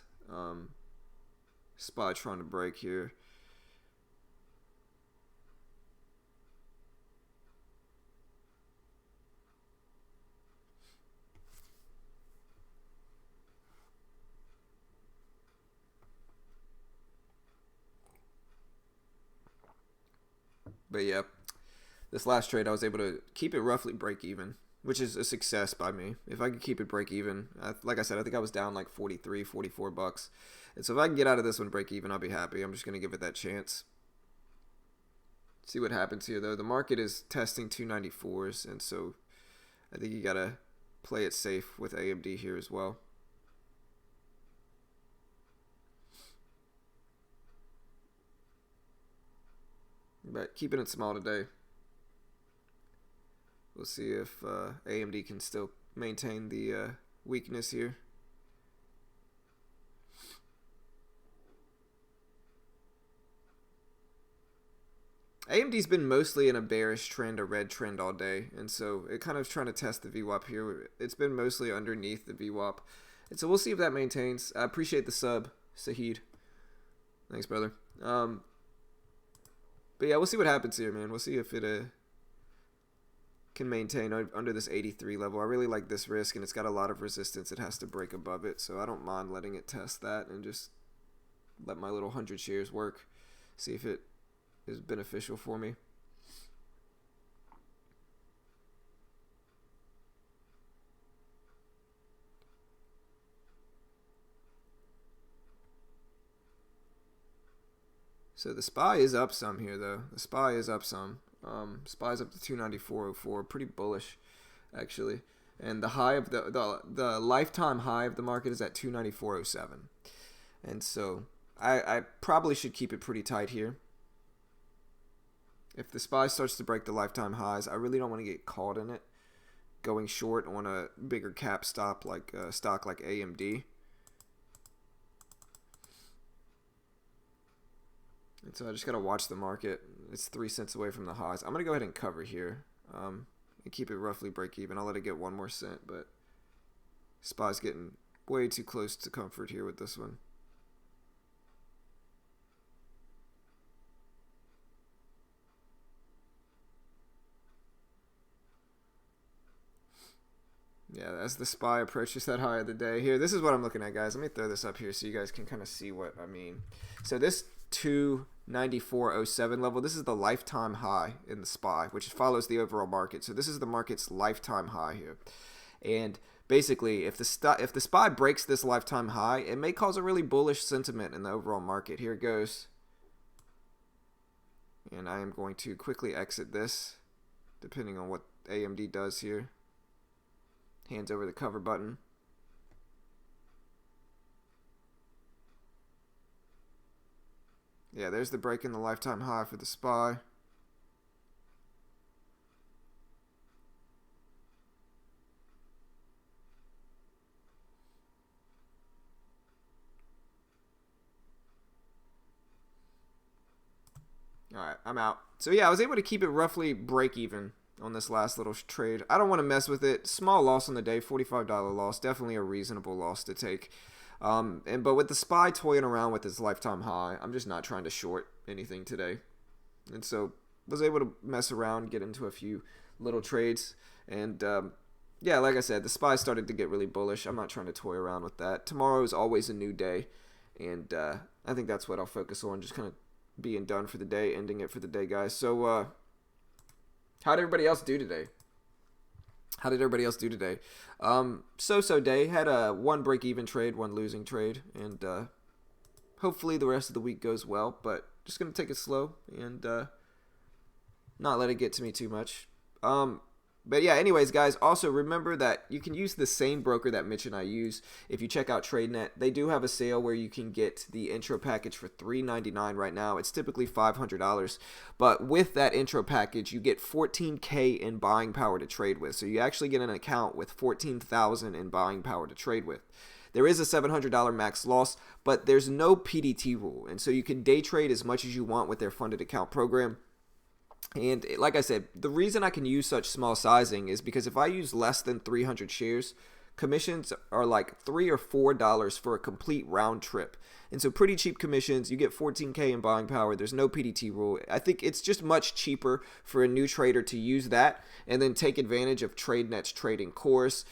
SPY trying to break here. But yeah, this last trade I was able to keep it roughly break even, which is a success by me. If I could keep it break even, like I said, I think I was down like 43, 44 bucks. And so if I can get out of this one break even, I'll be happy. I'm just going to give it that chance. See what happens here though. The market is testing 294s, and so I think you got to play it safe with AMD here as well. But keeping it small today. We'll see if AMD can still maintain the weakness here. AMD's been mostly in a bearish trend, a red trend all day, and so it kind of trying to test the VWAP here. It's been mostly underneath the VWAP, and so we'll see if that maintains. I appreciate the sub, Sahid. Thanks, brother. But yeah, we'll see what happens here, man. We'll see if it can maintain under this 83 level. I really like this risk, and it's got a lot of resistance. It has to break above it, so I don't mind letting it test that and just let my little 100 shares work. See if it is beneficial for me. So the SPY is up some here, though. The SPY is up some. SPY's up to 294.04, pretty bullish, actually. And the high of the lifetime high of the market is at 294.07. And so I probably should keep it pretty tight here. If the SPY starts to break the lifetime highs, I really don't want to get caught in it, going short on a bigger cap stock like AMD. And so I just got to watch the market. It's 3 cents away from the highs. I'm going to go ahead and cover here and keep it roughly break even. I'll let it get 1 more cent, but SPY's getting way too close to comfort here with this one. Yeah, as the SPY approaches that high of the day here, this is what I'm looking at, guys. Let me throw this up here so you guys can kind of see what I mean. So this 294.07 level, this is the lifetime high in the SPY, which follows the overall market. So this is the market's lifetime high here. And basically, if the SPY breaks this lifetime high, it may cause a really bullish sentiment in the overall market. Here it goes. And I am going to quickly exit this, depending on what AMD does here. Hands over the cover button. Yeah, there's the break in the lifetime high for the SPY. Alright, I'm out. So yeah, I was able to keep it roughly break even on this last little trade. I don't want to mess with it. Small loss on the day, $45 loss. Definitely a reasonable loss to take. But with the SPY toying around with its lifetime high, I'm just not trying to short anything today. And so was able to mess around, get into a few little trades. And yeah, like I said, the SPY started to get really bullish. I'm not trying to toy around with that. Tomorrow is always a new day. And I think that's what I'll focus on, just kind of being done for the day, ending it for the day, guys. So how did everybody else do today? So-so day. Had a 1 break-even trade, 1 losing trade. And hopefully the rest of the week goes well. But just going to take it slow and not let it get to me too much. But yeah, anyways, guys, also remember that you can use the same broker that Mitch and I use. If you check out TradeNet, they do have a sale where you can get the intro package for $3.99 right now. It's typically $500. But with that intro package, you get $14K in buying power to trade with. So you actually get an account with $14,000 in buying power to trade with. There is a $700 max loss, but there's no PDT rule. And so you can day trade as much as you want with their funded account program. And like I said, the reason I can use such small sizing is because if I use less than 300 shares, commissions are like $3 or $4 for a complete round trip. And so pretty cheap commissions. You get $14K in buying power. There's no PDT rule. I think it's just much cheaper for a new trader to use that and then take advantage of TradeNet's trading course,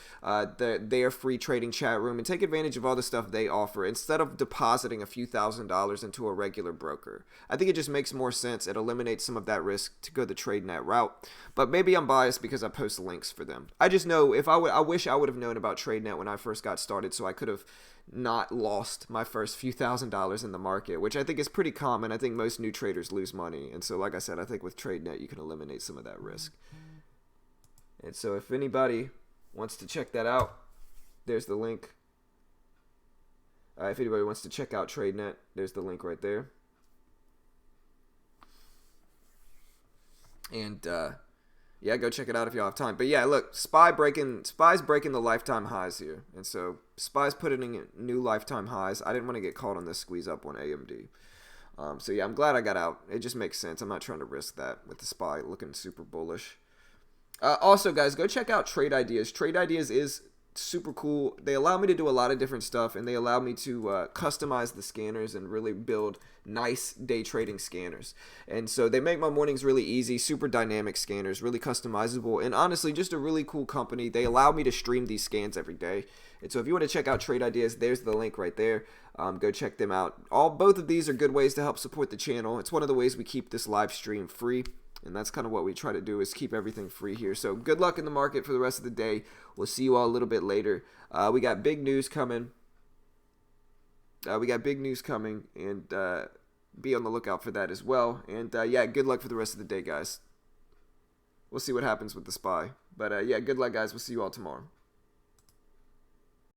their free trading chat room, and take advantage of all the stuff they offer instead of depositing a few $1,000s into a regular broker. I think it just makes more sense. It eliminates some of that risk to go the TradeNet route. But maybe I'm biased because I post links for them. I just know I wish I would have known about TradeNet when I first got started, so I could have not lost my first few $1,000s in the market, which I think is pretty common. I think most new traders lose money. And so, like I said, I think with TradeNet, you can eliminate some of that risk. And so if anybody wants to check that out, there's the link. If anybody wants to check out TradeNet, there's the link right there. And yeah, go check it out if you have time. But yeah, look, SPY's breaking the lifetime highs here. And so SPY's putting in new lifetime highs. I didn't want to get caught on this squeeze up on AMD. So yeah, I'm glad I got out. It just makes sense. I'm not trying to risk that with the SPY looking super bullish. Also, guys, go check out Trade Ideas. Trade Ideas is super cool. They allow me to do a lot of different stuff, and they allow me to customize the scanners and really build nice day trading scanners. And so they make my mornings really easy, super dynamic scanners, really customizable, and honestly, just a really cool company. They allow me to stream these scans every day. And so if you want to check out Trade Ideas, there's the link right there. Go check them out. Both of these are good ways to help support the channel. It's one of the ways we keep this live stream free. And that's kind of what we try to do, is keep everything free here. So good luck in the market for the rest of the day. We'll see you all a little bit later. We got big news coming. And be on the lookout for that as well. And yeah, good luck for the rest of the day, guys. We'll see what happens with the SPY. But yeah, good luck, guys. We'll see you all tomorrow.